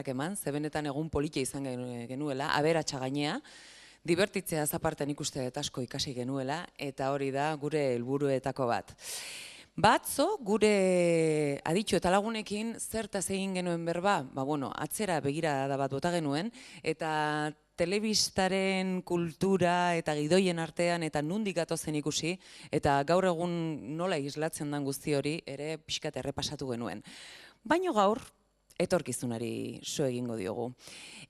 eman, zebenetan egun politia izan genuela, aberatsa gainea, divertitzea zaparten ikuste dut asko ikasi genuela, eta hori da gure helburuetako bat. Batzo, gure aditxo eta lagunekin zertaz egin genuen berba, atzera begirada bat bota genuen, eta telebistaren kultura eta gidoien artean eta nondik gatozen ikusi, eta gaur egun nola islatzen den guzti hori ere pixkat errepasatu genuen. Baino gaur, etorkizunari so egingo diogu.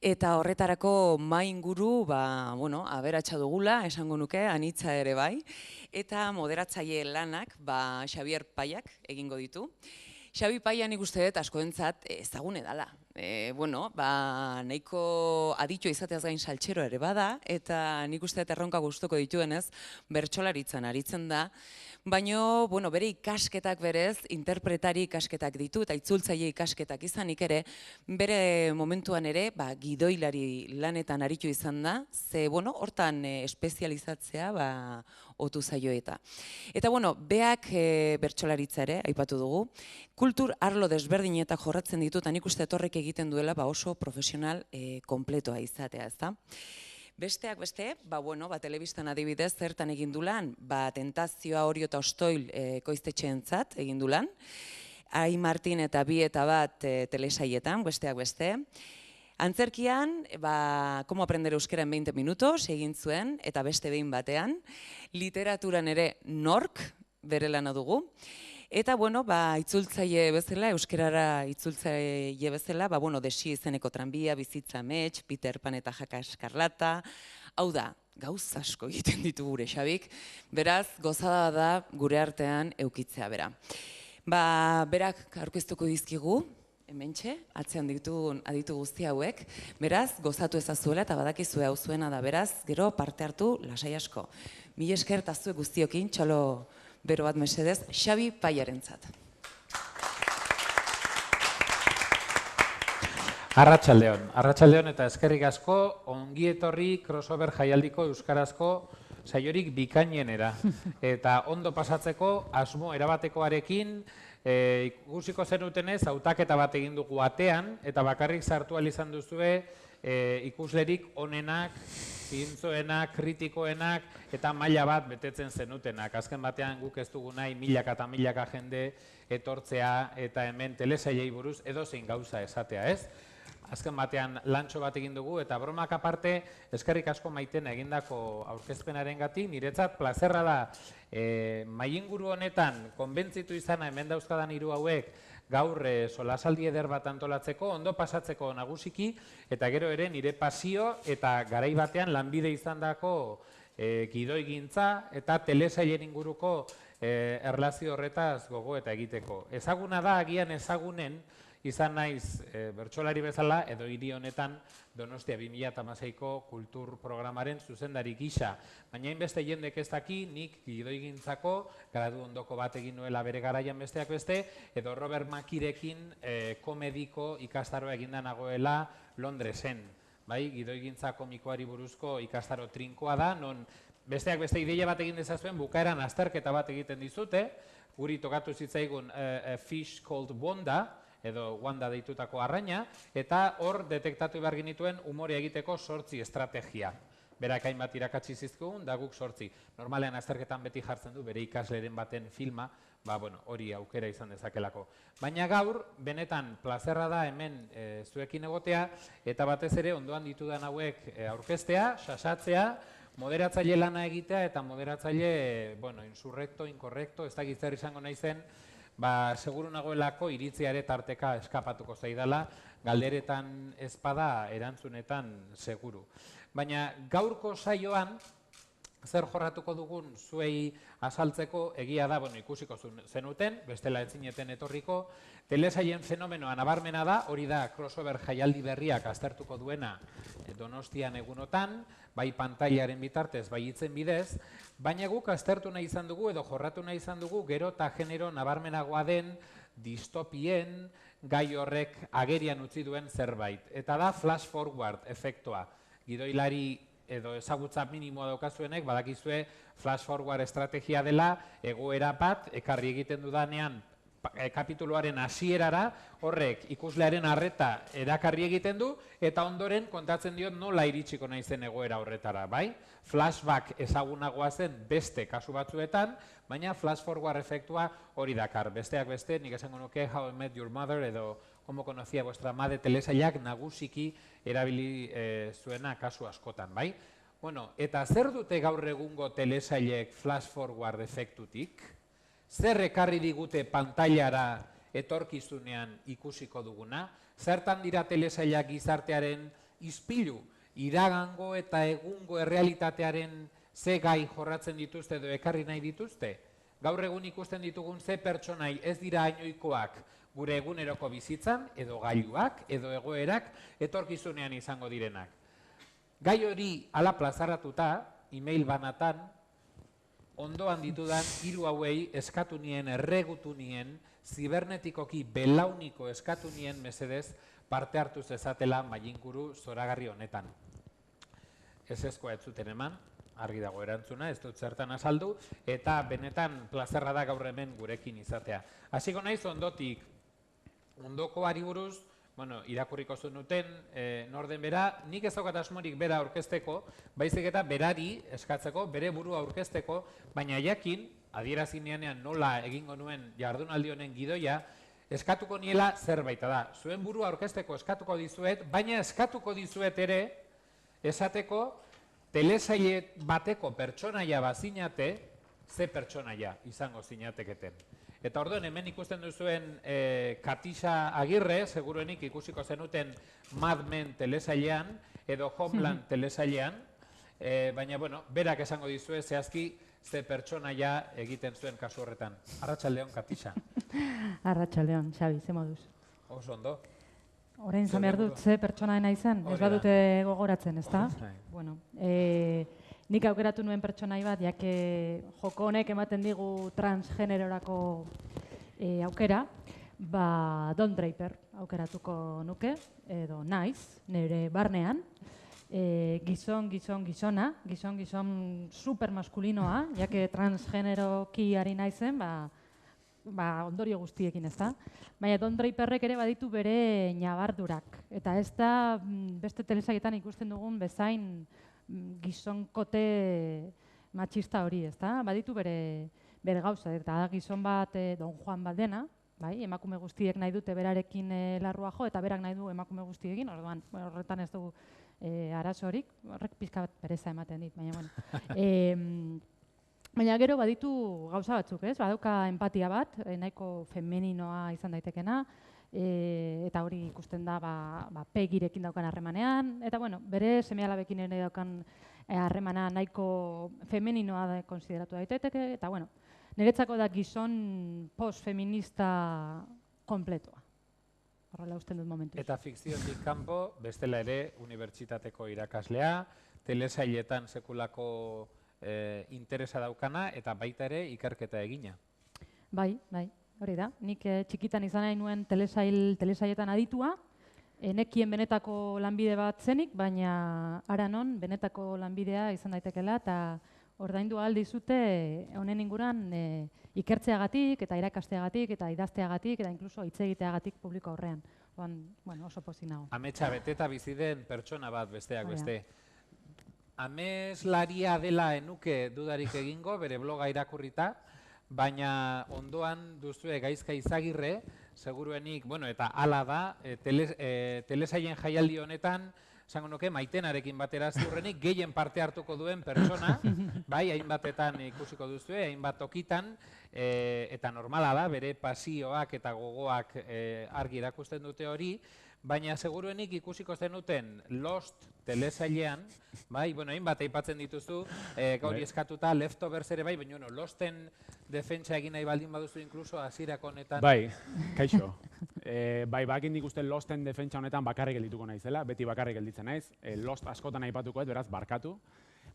Eta horretarako inguru, aberatsa dugula, esango nuke, anitza ere bai, eta moderatzaile lanak, Xabier Paiak egingo ditu. Xabi Paia nik uste dut askoentzat ezagune dela. Nahiko aditu izateaz gain saltxero ere bada, eta nik uste dut erronka gustuko dituenez, bertsolaritzan aritzen da, baina bere ikasketak berez, interpretari ikasketak ditu, eta itzultzaile ikasketak izanik ere, bere momentuan ere, gidoilari lanetan aritu izan da, ze, hortan espezializatzea, otu zaio eta. Eta, beak bertsolaritza ere, aipatu dugu, kultur arlo desberdinetak jorratzen ditu, eta nik uste horrek egiten duela oso profesional kompletoa izatea, ezta? Besteak beste, telebistan adibidez zertan egin du lan, Tentazioa, Orio eta Ostoil ekoiztetxeentzat egin du lan, Ai Martin eta Bi eta Bat telesaietan, besteak beste. Antzerkian, Como aprender euskera en 20 minutos egin zuen, eta beste behin batean. Literaturan ere Nork bere lana dugu. Eta, itzultzaile bezala, euskerara itzultzaile bezala, Desi izeneko tranbia, Bizitza amets, Peter Pan eta Jaka Eskarlata. Hau da, gauz asko egiten ditu gure Xabik, beraz, gozada da gure artean eukitzea bera. Berak aurkeztuko dizkigu, hementxe, atzean aditu guzti hauek, beraz, gozatu ezazuela eta badakizue hau zuena da, beraz, gero parte hartu lasai asko. Mila esker eta zuek guztiokin, txalo bero bat mesedez, Xabi Paiarentzat. Arratsaldeon eta eskerrik asko, ongi etorri crossover jaialdiko euskarazko saiorik bikainenera. Eta ondo pasatzeko asmo erabatekoarekin, ikusiko zenutenez, hautaketa bat egin dugu atean, eta bakarrik sartu ahal izan duzue ikuslerik onenak, zintzoenak, kritikoenak, eta maila bat betetzen zenutenak. Azken batean guk ez dugu nahi milaka eta milaka jende etortzea eta hemen telesailei buruz edozein gauza esatea, ez? Azken batean lantxo bat egin dugu, eta bromak aparte, eskerrik asko Maiten egindako aurkezpenaren gati, niretzat plazerra da, mailinguru honetan, konbentzitu izana hemen dauzkadan hiru hauek, gaur solasaldi eder bat antolatzeko, ondo pasatzeko nagusiki, eta gero ere nire pasio eta garai batean lanbide izandako gidoigintza eta telesailen inguruko erlazio horretaz gogo eta egiteko. Ezaguna da, agian ezagunen, izan naiz bertsolari bezala, edo hiri honetan Donostia 2016ko kultur programaren zuzendari gisa. Baina hainbeste jendek ez daki, nik gidoigintzako gradu ondoko bat egin nuela bere garaian besteak beste, edo Robert Makirekin komediko ikastaroa eginda nagoela Londresen. Gidoigintza komikoari buruzko ikastaro trinkoa da, non besteak beste ideia bat egin dezazuen, bukaeran azterketa bat egiten dizute, guri tokatu zitzaigun Fish Called Wanda, edo Wanda deitutako arraina, eta hor detektatu behar genituen umorea egiteko 8 estrategia. Berak hainbat irakatsi zizkigun, da guk 8. Normalean azterketan beti jartzen du bere ikasleren baten filma, hori aukera izan dezakelako. Baina gaur, benetan plazerra da hemen zuekin egotea, eta batez ere ondoan ditudan hauek aurkeztea, sasatzea, moderatzaile lana egitea, eta moderatzaile, insurrekto, inkorrekto, ez da gizar izango naizen, seguru nagoelako iritziare tarteka eskapatuko zaidala, galderetan ezpada erantzunetan seguru. Baina gaurko saioan, zer jorratuko dugun zuei azaltzeko, egia da, ikusiko zenuten, bestela etzineten etorriko, telesailen fenomenoa nabarmena da, hori da crossover jaialdi berriak aztertuko duena Donostian egunotan, bai pantailaren bitartez, bai hitzen bidez, baina guk aztertu nahi izan dugu edo jorratu nahi izan dugu gero eta genero nabarmenagoa den distopien gai horrek agerian utzi duen zerbait. Eta da flash forward efektua. Gidoilari edo ezagutza minimoa daukazuenek, badakizue flash forward estrategia dela egoera bat, ekarri egiten dudanean kapituluaren hasierara, horrek ikuslearen arreta erakarri egiten du, eta ondoren kontatzen diot nola iritsiko naizen egoera horretara, bai? Flashback ezagunagoa zen beste kasu batzuetan, baina flash forward efektua hori dakar. Besteak beste, nik esango nuke How I Met Your Mother edo Como conocía vuestra madre telesailak nagusiki erabili zuena kasu askotan, bai? Bueno, eta zer dute gaur egungo telesailek flash forward efektutik? Zer ekarri digute pantailara etorkizunean ikusiko duguna? Zertan dira telesailak gizartearen ispilu, iragango eta egungo errealitatearen ze gai jorratzen dituzte edo ekarri nahi dituzte? Gaur egun ikusten ditugun ze pertsonai ez dira hainoikoak gure eguneroko bizitzan, edo gailuak, edo egoerak etorkizunean izango direnak. Gai hori ala plazaratuta, email banatan, ondoan ditudan hiru hauei eskatu nien, erregutu nien, zibernetikoki belauniko eskatu nien mesedez parte hartu zezatela mailinguru zoragarri honetan. Ezezkoa ez zuten eman, argi dago erantzuna, ez dut zertan azaldu, eta benetan plazerra da gaur hemen gurekin izatea. Hasiko naiz ondotik, ondokoari buruz, irakurriko zenuten norden bera, nik ez daukat asmorik bera aurkezteko, baizik eta berari eskatzeko, bere burua aurkezteko, baina jakin, adierazi nianean nola egingo nuen jardunaldi honen gidoia, eskatuko niela zerbaita da. Zuen burua aurkezteko eskatuko dizuet, baina eskatuko dizuet ere, esateko, telesaile bateko pertsonaia bazinate, ze pertsonaia izango zinateketen. Eta orduan hemen ikusten duzuen Katisa Agirre, seguruenik ikusiko zenuten Mad Men telesailean, edo Homeland telesailean, baina, berak esango dizue zehazki ze pertsonaia egiten zuen kasu horretan. Arratsaldeon, Katisa. Arratsaldeon, Xabi, ze moduz? Oso ondo. Orain zan behar dut, ze pertsonaena izan, ez badute gogoratzen, ezta? Bueno, nik aukeratu nuen pertsonai bat, jake joko honek ematen digu transgenerorako aukera, Don Draper aukeratuko nuke, edo naiz, nire barnean, gizona, gizon supermaskulinoa, jake transgeneroki ari naizen, ondorio guztiekin, ez da? Baina Don Draperrek ere baditu bere ñabardurak. Eta ez da beste telesaietan ikusten dugun bezain gizonkote matxista hori, ez da? Baditu bere gauza. Eta da gizon bat Don Juan bat dena, emakume guztiek nahi dute berarekin larrua jo, eta berak nahi du emakume guztiekin, orduan horretan ez dugu arazorik, horrek pizka bat pereza ematen dit, baina bueno. Baina gero baditu gauza batzuk, ez? Badauka empatia bat, nahiko femeninoa izan daitekena, eta hori ikusten da pegirekin daukan harremanean, eta bueno, bere seme-alabekin ere daukan harremana nahiko femeninoa da konsideratu daiteke, eta bueno, niretzako da gizon post-feminista kompletoa. Horrela usten dut momentu. Eta fikziotik kanpo, bestela ere, unibertsitateko irakaslea, telesailetan sekulako interesa daukana, eta baita ere ikerketa egina. Bai, hori da. Nik txikitan izan nahi nuen telesailetan aditua, nekien benetako lanbide bat zenik, baina ara non benetako lanbidea izan daitekela, eta ordaindu ahal dizute honen inguran ikertzeagatik, eta irakasteagatik, eta idazteagatik, eta inkluso hitz egiteagatik publiko aurrean. Oso pozik nago. Ametsa beteta bizi den pertsona bat besteak beste. Ameslaria dela enuke dudarik egingo, bere bloga irakurrita, baina ondoan duzue Gaizka Izagirre, seguruenik, eta hala da, telesailen jaialdi honetan, esango nuke, Maitenarekin batera ziurrenik, gehien parte hartuko duen pertsona, hainbatetan ikusiko duzue, hainbat tokitan, eta normala da, bere pasioak eta gogoak argi erakusten dute hori, baina seguruenik ikusiko zenuten Lost telesailean, hainbat aipatzen dituzu, gauri eskatuta, Leftovers ere baina Losten defentsa egin nahi baldin baduzu inkluso hasierako honetan. Kaixo. Bakin ikusten Losten defentsa honetan bakarrik geldituko naizela, beti bakarrik gelditzen naiz. Lost askotan aipatuko ez, beraz, barkatu.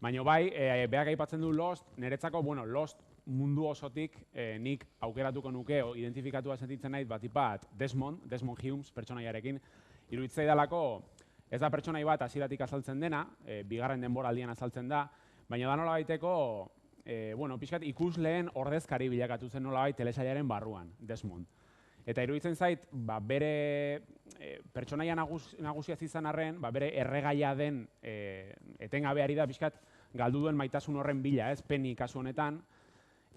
Baina berak aipatzen du Lost, niretzako, Lost mundu osotik nik aukeratuko nuke, identifikatua sentitzen naiz, batipat Desmond Humes pertsonaiarekin, iruditzei dalako, ez da pertsonai bat hasieratik azaltzen dena, bigarren denboraldian azaltzen da, baina da nola baiteko bueno, pixkat ikusleen ordezkari bilakatu zen nolabait telesailaren barruan, Desmond. Eta iruditzen zait, bere pertsonaia nagusia izan arren, bere erregaia den etengabeari da pixkat galdu duen maitasun horren bila, ez, Penny kasu honetan.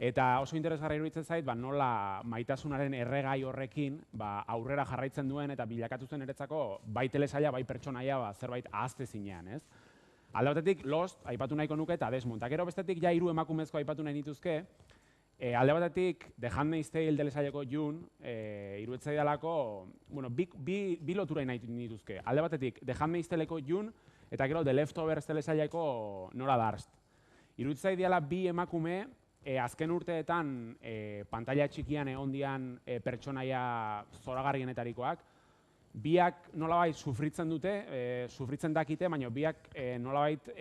Eta oso interesgarra iruditzen zait, nola maitasunaren erregai horrekin aurrera jarraitzen duen eta bilakatu zen eretzako bai telesaila, bai pertsonaia zerbait ahaztezinean, ez? Alde batetik, Lost, aipatu nahiko nuke, eta Desmond. Eta gero bestetik, ja 3 emakumezko aipatu nahi nituzke. Alde batetik, The Handmaid's Tale telesaileko June, iruditzen dalako, bueno, bi lotura nahi nituzke. Alde batetik, The Handmaid's Taleko June, eta gero The Leftovers telesaileko Nora Darst. Iruditzen dela bi emakume, azken urteetan pantalla txikian egon dian pertsonaia zoragarrienetarikoak, biak nolabait sufritzen dute, sufritzen dakite, baina biak nolabait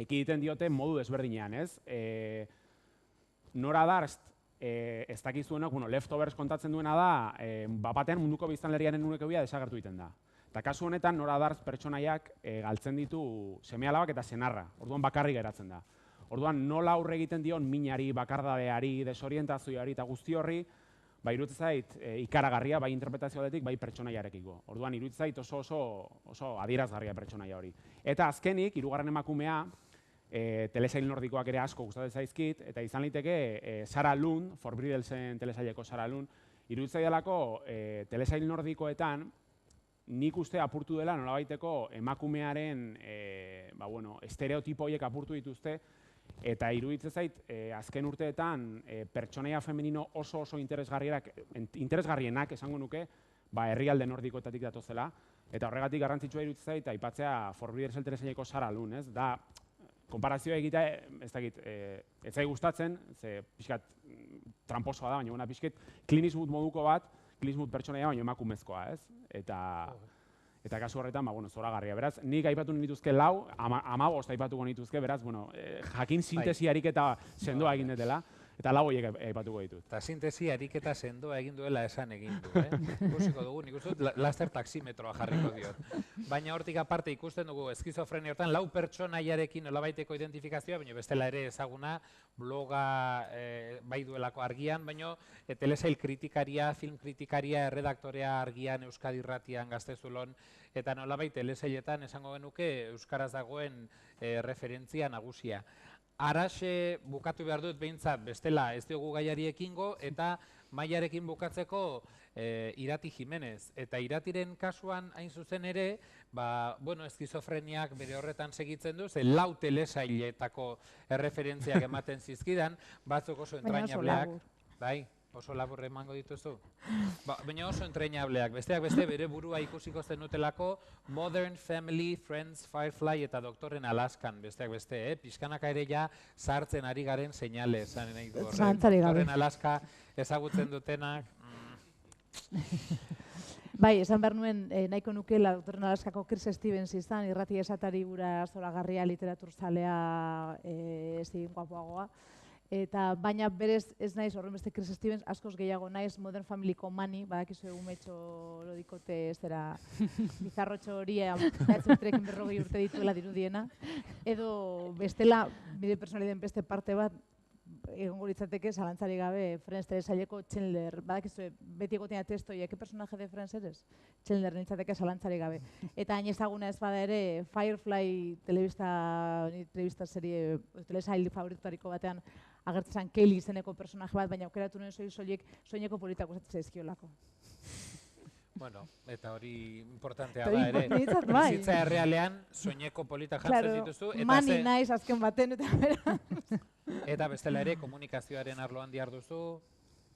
ekiditen diote modu desberdinean, ez? Nora Darst, ez dakizuenok, Leftovers kontatzen duena da, batean munduko biztanleriaren uneko bia desagertu egiten da. Eta kasu honetan, Nora Darst pertsonaiak galtzen ditu seme-alabak eta senarra, orduan bakarrik geratzen da. Orduan, nola aurre egiten dion minari, bakardadeari, desorientazioari eta guzti horri, iruditzen zait ikaragarria, bai interpretazioaretik, bai pertsonaiarekiko. Orduan, iruditzen zait oso adierazgarria pertsonaia hori. Eta azkenik, 3. emakumea, telesail nordikoak ere asko gustatzen zaizkit, eta izan liteke Sarah Lund, Forbridelsen telesaileko Sarah Lund, iruditzen delako telesail nordikoetan, nik uste apurtu dela nolabaiteko emakumearen estereotipo horiek apurtu dituzte, eta iruditzen zait, azken urteetan pertsonaia femenino oso interesgarrienak esango nuke, herrialde nordikoetatik datozela, eta horregatik garrantzitsua iruditzen zait, aipatzea Forbridelsen telesaileko Sarah Lund, ez? Da, konparazioa egitea, ez dakit, ez zai gustatzen, ze pixkat tramposoa da, baina pixkat Clint Eastwood moduko bat, Clint Eastwood pertsonaia baina emakumezkoa, ez? Eta kasu horretan, zoragarria. Beraz, nik aipatu nituzke 4, 15 aipatuko nituzke, beraz, jakin sintesi ariketa sendoa egin dutela, eta 4 horiek aipatuko ditut. Eta sintesi ariketa sendoa egin duela esan egin du, Ikusiko dugu, nik uste dut laster taximetroa jarriko diot. Baina hortik aparte ikusten dugu eskizofrenia hortan 4 pertsonaiarekin nolabaiteko identifikazioa, baina bestela ere ezaguna bloga bai duelako Argian, baina telesail kritikaria, film kritikaria, erredaktorea Argian, Euskadi Irratian, Gaztezulon, eta nolabait telesailetan esango genuke euskaraz dagoen referentzia nagusia. Araxe bukatu behar dut behintzat, bestela ez diogu gaiari ekingo, eta Maiarekin bukatzeko Irati Jimenez. Eta Iratiren kasuan hain zuzen ere, eskizofreniak bere horretan segitzen du, ze 4 telesailetako erreferentziak ematen zizkidan, batzuk oso entrainableak. Bai, oso labur emango dituzu. Baina oso entrainableak, besteak beste bere burua ikusiko zenutelako Modern Family, Friends, Firefly eta Doktorren Alaskan, besteak beste, pixkanaka ere ja sartzen ari garen seinale, esan nahi du horrek. Doktorren Alaska ezagutzen dutenak. Bai, esan behar nuen nahiko nukela Doktorren Alaskako Chris Stevens izan, irrati esatari gura zoragarria literaturzalea egin guapoagoa. Baina berez ez naiz horren beste Chris Stevens, askoz gehiago naiz Modern Familyko Mani, badakizu egumetxo lodikote ez dira bizarrotxo hori, batzutrekin 40 urte dituela dirudiena. Edo bestela, bide personaliden beste parte bat, egongo litzateke, zalantzari gabe, Friends telesaileko Chandler, badakizu, beti egotea testoia, ke personaje de Friends eres? Chandler nintzateke zalantzari gabe. Eta hain ezaguna ez bada ere, Firefly telebista serie, telesail favoritutariko batean, agertzen Kelly izeneko personaje bat, baina aukeratu nuen soineko politak usatzen zaizkiolako. Bueno, eta hori importantea da ere. Bizitza errealean soineko politak jartzen dituzu. Mani naiz azken baten eta bera. Eta bestela ere komunikazioaren arloan diharduzu.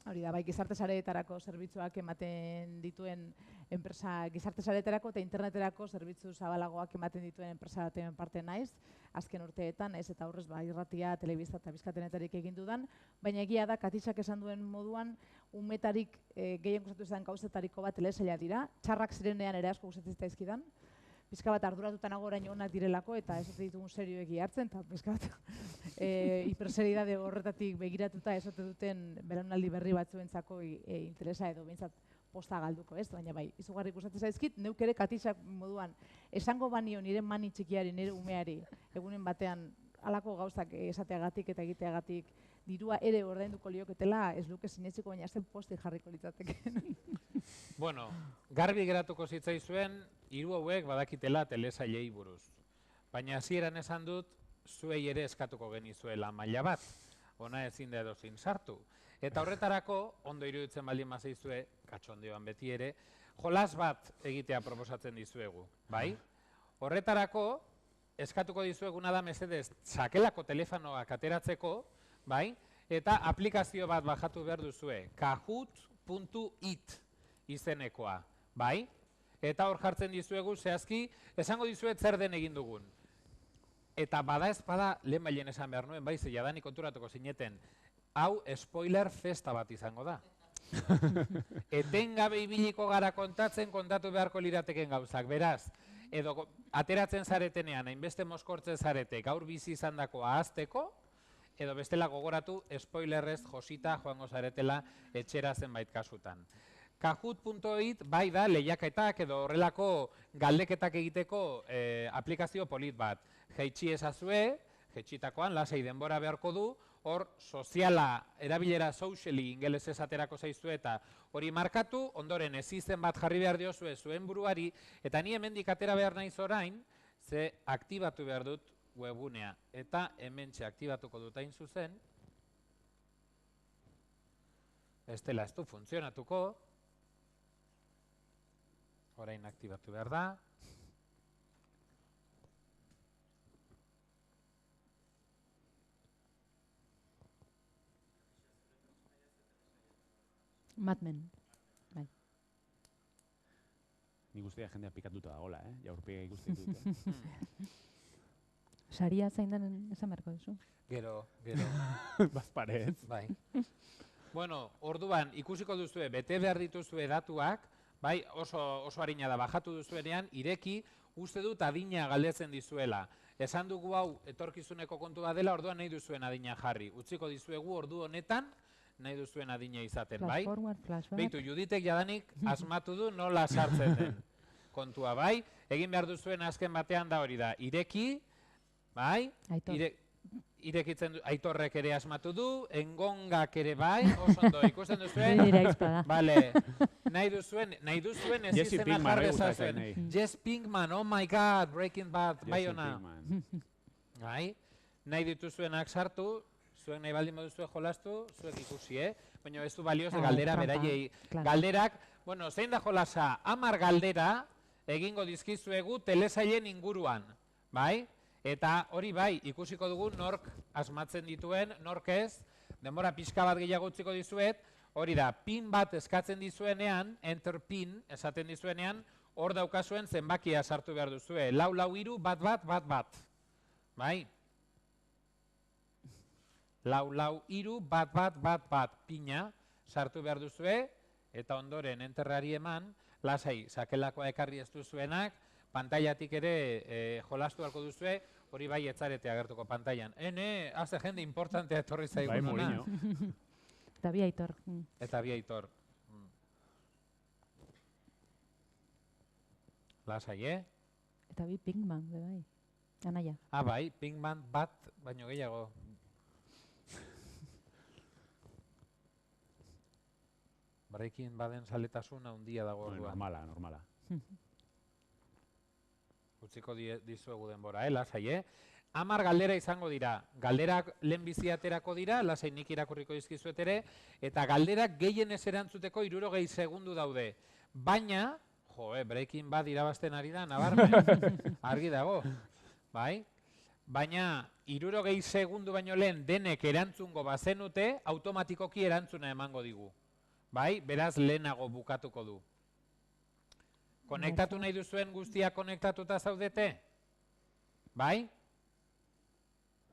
Hori da, bai, gizarte sareetarako zerbitzuak ematen dituen enpresa, gizarte sareetarako eta interneterako zerbitzu zabalagoak ematen dituen enpresa batean parte naiz, azken urteetan, naiz eta aurrez irratia, telebista eta bizkatenetarik egin dudan, baina egia da, Katixak esan duen moduan, umetarik gehien gustatu izan gauzetariko bat telesaila dira, txarrak zirenean ere asko gustatzen zitzaizkidan, pizka bat arduratuta nago orain onak direlako eta ez ditugun serioegi hartzen, eta pizka bat hiperseridade horretatik begiratuta esote duten belaunaldi berri batzuentzako interesa edo behintzat posta galduko, ez? Baina bai, izugarri gustatzen zaizkit, neuk ere Katixak moduan esango banio nire mani txikiari, nire umeari, egunen batean halako gauzak esateagatik eta egiteagatik dirua ere ordainduko lioketela, ez luke sinetsiko, baina zen posti jarriko litzateke. Bueno, garbi geratuko zitzaizuen, hiru hauek badakitela telesailei buruz. Baina hasieran esan dut, zuei ere eskatuko genizuela maila bat, ona ezin da edozein sartu. Eta horretarako, ondo iruditzen baldin bazaizue, katxondioan beti ere, jolas bat egitea proposatzen dizuegu, bai? Horretarako, eskatuko dizueguna da mesedez, sakelako telefonoak ateratzeko, bai? Eta aplikazio bat bajatu behar duzue, kahoot.it izenekoa, bai? Eta hor jartzen dizuegu, zehazki, esango dizuet zer den egin dugun. Eta bada ez bada, lehen bailen esan behar nuen, bai, jadanik konturatuko zineten, hau spoiler festa bat izango da. Etengabe ibiliko gara kontatzen, kontatu beharko lirateken gauzak. Beraz, edo ateratzen zaretenean, hainbeste moskortzen zarete, gaur bizi izandako ahazteko, edo bestela gogoratu, spoilerrez josita joango zaretela etxera zenbait kasutan. Kahoot.it bai da lehiaketak edo horrelako galdeketak egiteko aplikazio polit bat. Jaitsi ezazue, jaitsitakoan lasai denbora beharko du, hor soziala, erabilera socially ingeles esaterako zaizu eta hori markatu, ondoren ezizen bat jarri behar diozue zuen buruari, eta ni hemendik atera behar naiz orain, ze aktibatu behar dut webunea. Eta hementxe aktibatuko dut hain zuzen, bestela ez du funtzionatuko, orain aktibatu behar da. Mad Men. Bai. Nik uste jendea pikatuta dagoela, jaurpega ikusten dute. Saria zein den esan beharko duzu. Gero. Bazparetz. Bai. Bueno, orduan ikusiko duzue, bete behar dituzue datuak, bai, oso harina da, bajatu duzuenean, ireki, uste dut adina galdetzen dizuela. Esan dugu hau etorkizuneko kontua dela, orduan nahi duzuen adina jarri. Utziko dizuegu ordu honetan, nahi duzuen adina izaten, bai? Flash forward, flashback. Beitu, Juditek jadanik asmatu du nola sartzen den kontua, bai? Egin behar duzuen azken batean da hori da, ireki, bai? Aitor. Irekitzen du, Aitorrek ere asmatu du, Engongak ere bai, oso ondo, ikusten duzuen? Dira izpada. Vale, nahi duzuen ez Jesse izena Pinkman, jarri gustatzen ezazuen. nahi. Jess Pinkman, oh my god, Breaking Bad, bai Jesse ona. Pinkman. Bai, nahi dituzuenak sartu, zuek nahi baldin baduzue jolastu, zuek ikusi, baina ez du balioz Ah, galdera trampa, beraiei. claro. Galderak, bueno, zein da jolasa, 10 galdera egingo dizkizuegu telesailen inguruan, bai? Eta hori bai, ikusiko dugu nork asmatzen dituen, nork ez, denbora pixka bat gehiago utziko dizuet, hori da, pin bat eskatzen dizuenean, enter pin esaten dizuenean, hor daukazuen zenbakia sartu behar duzue. 443 bat. Bai? 443 bat pina sartu behar duzue, eta ondoren enterrari eman, lasai, sakelakoa ekarri ez duzuenak, pantailatik ere jolastu halko duzue, hori bai etzarete agertuko pantailan. Haze jende importantea etorri zaigun Bai, ona. Mourinho. Eta bi Aitor. Eta bi Aitor. Lasai, Eta bi Pinkman, be bai. Anaia. Ah, bai, Pinkman bat, baino gehiago. Breaking Baden zaletasuna handia dago orduan. Normala. Utziko dizuegu denbora, lasai, 10 galdera izango dira. Galderak lehenbizi aterako dira, lasai nik irakurriko dizkizuet ere, eta galderak gehienez erantzuteko 60 segundu daude. Baina, Breaking Bad irabazten ari da, nabarmen, argi dago, bai? Baina, 60 segundu baino lehen denek erantzungo bazenute, automatikoki erantzuna emango digu. Bai, beraz lehenago bukatuko du. Konektatu nahi duzuen guztia konektatuta zaudete? Bai?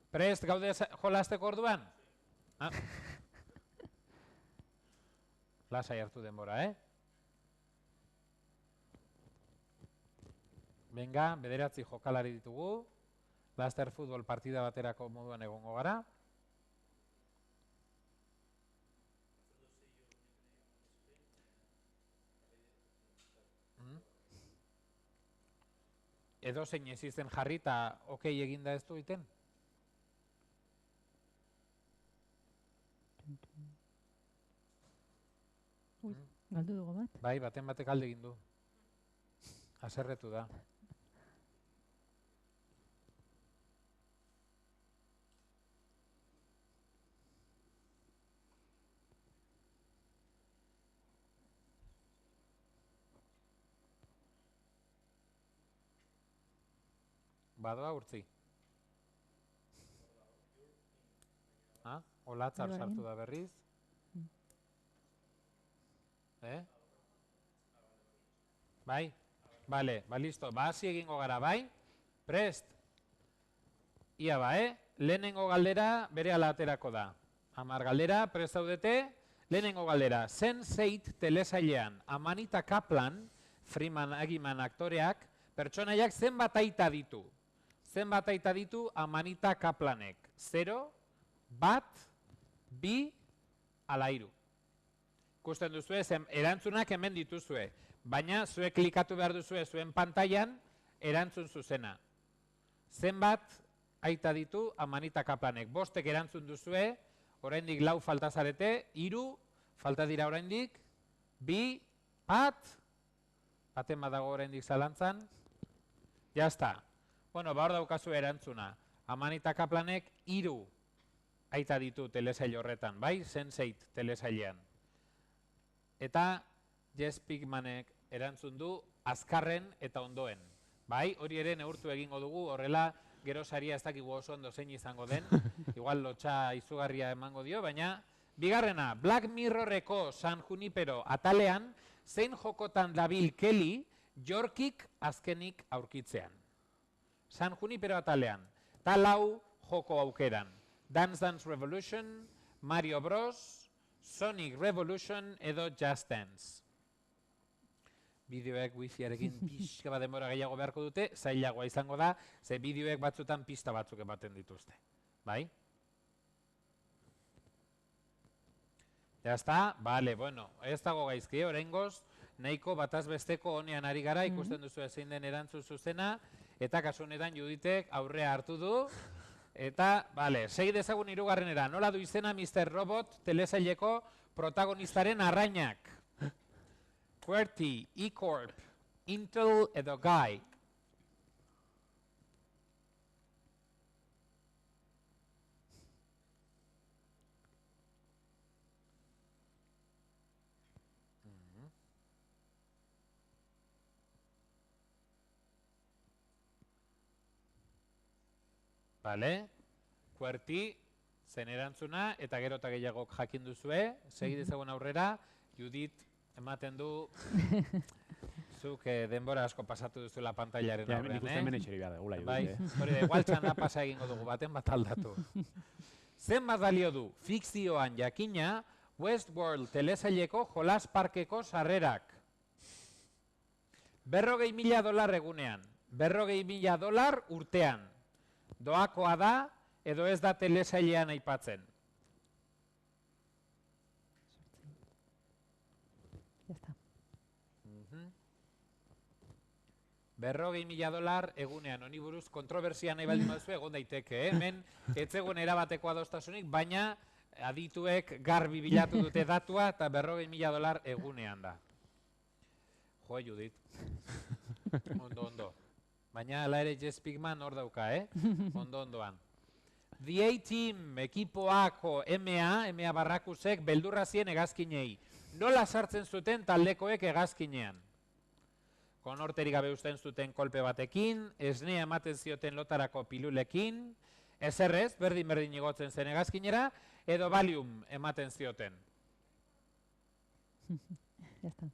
Prest gaude jolasteko orduan? Lasai hartu denbora, Venga, 9 jokalari ditugu. Laster futbol partida baterako moduan egongo gara. Edo zein ez izen jarri eta okei eginda ez du iten? Galdu dugu bat. Bai, baten batek alde egin du. Haserretu da. Badoa urtzi. Olatzar Bai, bai. sartu da berriz. Bai? Bale, listo. Hasi egingo gara, bai? Prest? Ia ba, lehenengo galdera bere aterako da. 10 galdera, prest zaudete? Lehenengo galdera. Sense8 telesailean Amanita Kaplan, Freeman Agiman aktoreak, pertsonaiak zenbat aita ditu? Zenbat aita ditu Amanita Kaplanek? 0, 1, 2, ala 3. Ikusten duzue, erantzunak hemen dituzue, baina zuek klikatu behar duzue zuen pantailan erantzun zuzena. Zenbat aita ditu Amanita Kaplanek? 5 erantzun duzue, oraindik 4 falta zarete, 3 falta dira oraindik, 2, 1, baten badago oraindik zalantzan, jazta. Bueno, hor daukazu erantzuna. Amanita Kaplanek 3 aita ditu telesail horretan, bai? Sense8 telesailean. Eta Jess Pinkmanek erantzun du azkarren eta ondoen. Bai, hori ere neurtu egingo dugu, horrela gero saria ez dakigu oso ondo zein izango den, igual lotxa izugarria emango dio, baina bigarrena, Black Mirrorreko San Junipero atalean, zein jokotan dabil Kelly Yorkik azkenik aurkitzean. San Junipero atalean, ta 4 joko aukeran. Dance Dance Revolution, Mario Bros, Sonic Revolution edo Just Dance. Bideoek wifiarekin pixka bat denbora gehiago beharko dute, zailagoa izango da, ze bideoek batzutan pista batzuk ematen dituzte. Bai? Ya está, vale, bueno, ez dago gaizki, oraingoz, nahiko bataz besteko honean ari gara, ikusten duzu zein den erantzun zuzena, eta kasu honetan Juditek aurrea hartu du, eta, bale, segi dezagun 3. Nola du izena Mr. Robot telesaileko protagonistaren arrainak? QWERTY, E-Corp, Intel edo Guy. Bale, QWERTY zen erantzuna, eta gero eta gehiagok jakin duzue, segi dezagun aurrera, Judit ematen du, zuk denbora asko pasatu duzuela pantailaren Ja, aurrean, ikusten hemen etxeri behar dugula, Bai, Judit. hori da, igual txanda pasa egingo dugu, baten bat aldatu. Zenbat balio du fikzioan jakina Westworld telesaileko jolas parkeko sarrerak? $40.000 egunean, $40.000 urtean. Doakoa da, edo ez da telesailean aipatzen. Ya está. $40.000 egunean, honi buruz kontrobersia nahi baldin baduzu egon daiteke, hemen ez zegoen erabateko adostasunik, baina adituek garbi bilatu dute datua eta $40.000 egunean da. Jo, Judit. Ondo. Baina ala ere Jess Pinkman hor dauka, Ondo-ondoan. The A-Team ekipoako MA Barrakusek beldurra zien hegazkinei. Nola sartzen zuten taldekoek hegazkinean? Konorterik gabe uzten zuten kolpe batekin, esnea ematen zioten lotarako pilulekin, eserrez, berdin igotzen zen hegazkinera, edo Valium ematen zioten. Ya está.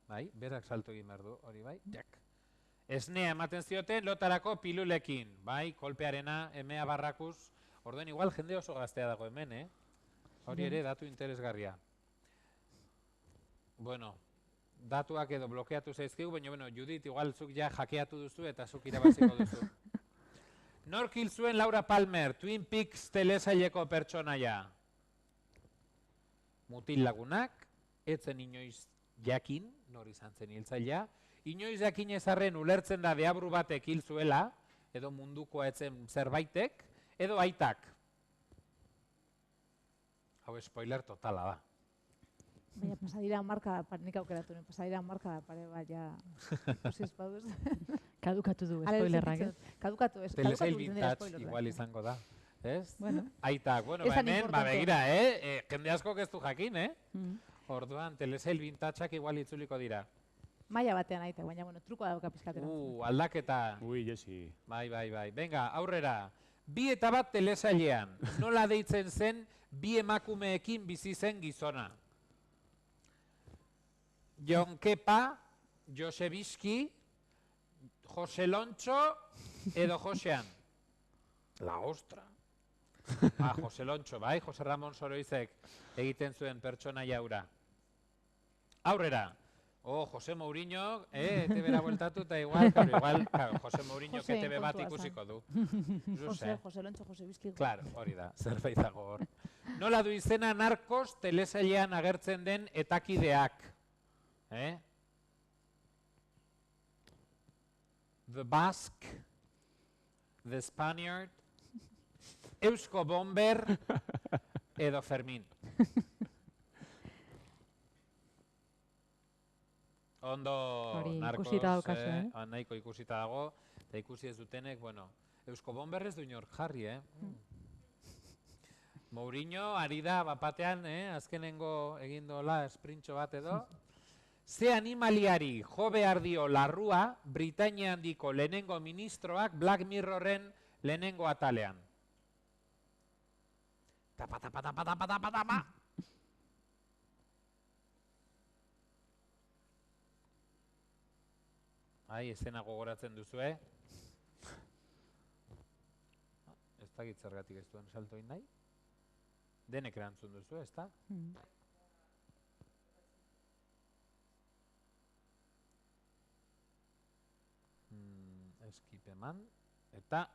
Bai, berak salto egin behar du, hori bai, jak. Esnea ematen zioten lotarako pilulekin, bai, kolpearena, emea barrakuz, orduen igual jende oso gaztea dago hemen, Hori ere, datu interesgarria. Bueno, datuak edo blokeatu zaizkigu, baina, bueno, Judit, igual zuk ja jakeatu duzu eta zuk irabaziko duzu. Nork hil zuen Laura Palmer, Twin Peaks telesaileko pertsonaia? Mutil lagunak, etzen inoiz jakin, nor izan zen hiltzailea, inoiz jakin ezarren ulertzen da deabru batek hil zuela, edo mundukoa etzen zerbaitek, edo aitak. Hau spoiler totala da. Baina pasadira marka, nik aukeratu nuen, pasadira marka pare bat, ja, ikusi espauduz. Kadukatu du spoilerrak, ez? Kadukatu, Telesail urten dira vintage spoilerrak. igual izango da. Ez? Bueno. Aitak, bueno, Ez tan hemen, importante. begira, jende asko ez du jakin, Orduan, telesail vintageak igual itzuliko dira. Maila batean aitak, baina, bueno, trukoa dauka pizkatera. Aldaketa. Ui, Jesi. Bai. Venga, aurrera. 2 eta 1 telesailean. Nola deitzen zen 2 emakumeekin bizi zen gizona? Jon Kepa, Jose Bizki, Jose Lontxo edo Josean. La ostra. Jose Lontxo, bai, Jose Ramon Soroizek egiten zuen pertsona jaura. Aurrera. Jose Mourinho, ETB-ra bueltatu eta igual, Jose Mourinho ETB bat ikusiko du. Jose Lontxo, Jose Bizki. Claro, hori da, zerbait dago hor. Nola du izena Narcos telesailean agertzen den etakideak? The Basque, The Spaniard, Eusko Bomber edo Fermin. Ondo Narcos, nahiko ikusita dago, eta ikusi ez dutenek, bueno, Eusko Bomber ez du inor jarri, Mourinho ari da bapatean, azkenengo egindola esprintxo bat edo. Ze animaliari jo behar dio larrua Britainia handiko lehenengo ministroak Black Mirrorren lehenengo atalean? Tapa. Ezena gogoratzen duzue. Ez dakit zergatik ez duen salto nahi. Denek erantzun duzu, ez da? Skip eman. Eta,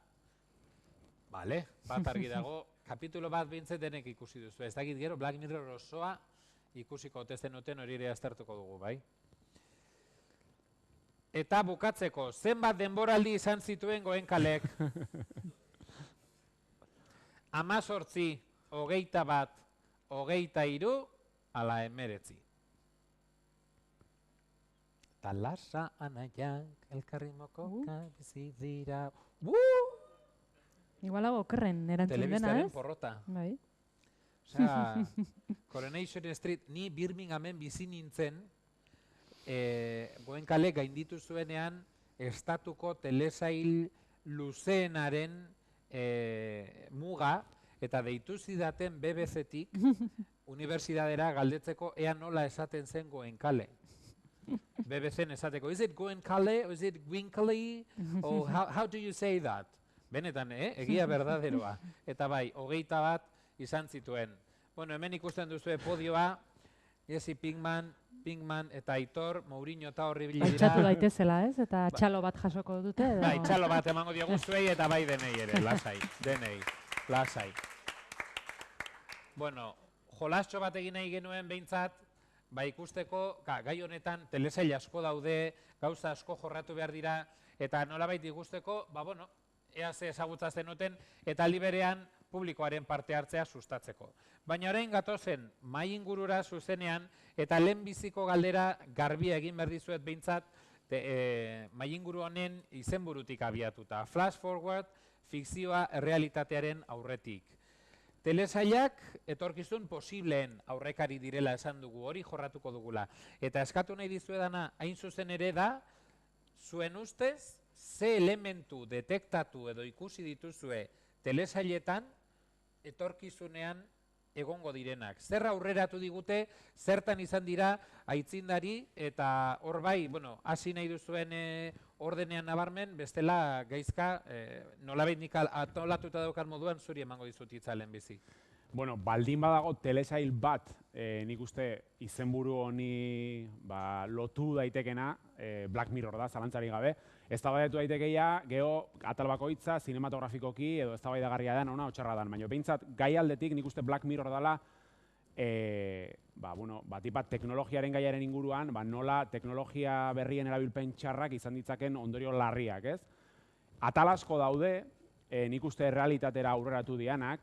bale, bat argi dago. Kapitulo bat bintzet denek ikusi duzu. Ez dakit gero, Black Mirror osoa ikusiko otezen duten hori ere aztertuko dugu, bai? Eta bukatzeko, zenbat denboraldi izan zituen Goenkalek? 18, 21, 23, ala 19. Talasa anaiak elkarrimoko bizi dira. Igual hago okerren erantzun dena, ez? Telebistaren porrota. Bai. Osea, Coronation Street, ni Birminghamen bizi nintzen, Goenkalek gainditu zuenean estatuko telesail luzeenaren muga, eta deitu zidaten BBC-tik unibertsitatera galdetzeko ea nola esaten zen Goenkale. BBC-en esateko, is it Goenkale, or is it Gwinkale, or how do you say that? Benetan, egia berdaderoa. Eta bai, 21 izan zituen. Bueno, hemen ikusten duzue podioa, Jesse Pinkman eta Aitor, Mourinho eta horri bili dira. Altxatu daitezela, ez? Eta txalo bat jasoko dute. Bai, txalo bat emango diogu zuei eta bai denei ere, lasai. Bueno, jolastxo bat egin nahi genuen behintzat, ikusteko, gai honetan telesail asko daude, gauza asko jorratu behar dira, eta nolabait ikusteko, ea ze ezagutza zenuten, eta aldi berean publikoaren parte hartzea sustatzeko. Baina orain gatozen mahai ingurura zuzenean, eta lehenbiziko galdera garbia egin behar dizuet behintzat, mahai inguru honen izenburutik abiatuta. Flash forward, fikzioa errealitatearen aurretik. Telesailak etorkizun posibleen aurrekari direla esan dugu, hori jorratuko dugula. Eta eskatu nahi dizuedana hain zuzen ere da, zuen ustez, ze elementu detektatu edo ikusi dituzue telesailetan etorkizunean egongo direnak. Zer aurreratu digute, zertan izan dira aitzindari, eta hor bai, hasi nahi duzuen ordenean nabarmen, bestela gaizka, nolabait nik atolatuta daukan moduan zuri emango dizut hitza lehenbizi. Bueno, baldin badago telesail bat, nik uste izenburu honi lotu daitekena, Black Mirror da, zalantzari gabe. Ez da baiatu daitekeia, geho atal bakoitza, zinematografikoki edo ez da baidagarria da, ona otxarra dan. Baina behintzat, gai aldetik nik uste Black Mirror dela, batipat teknologiaren gaiaren inguruan, nola teknologia berrien erabilpen txarrak izan ditzaken ondorio larriak, ez? Atal asko daude, nik uste realitatera aurreratu dianak,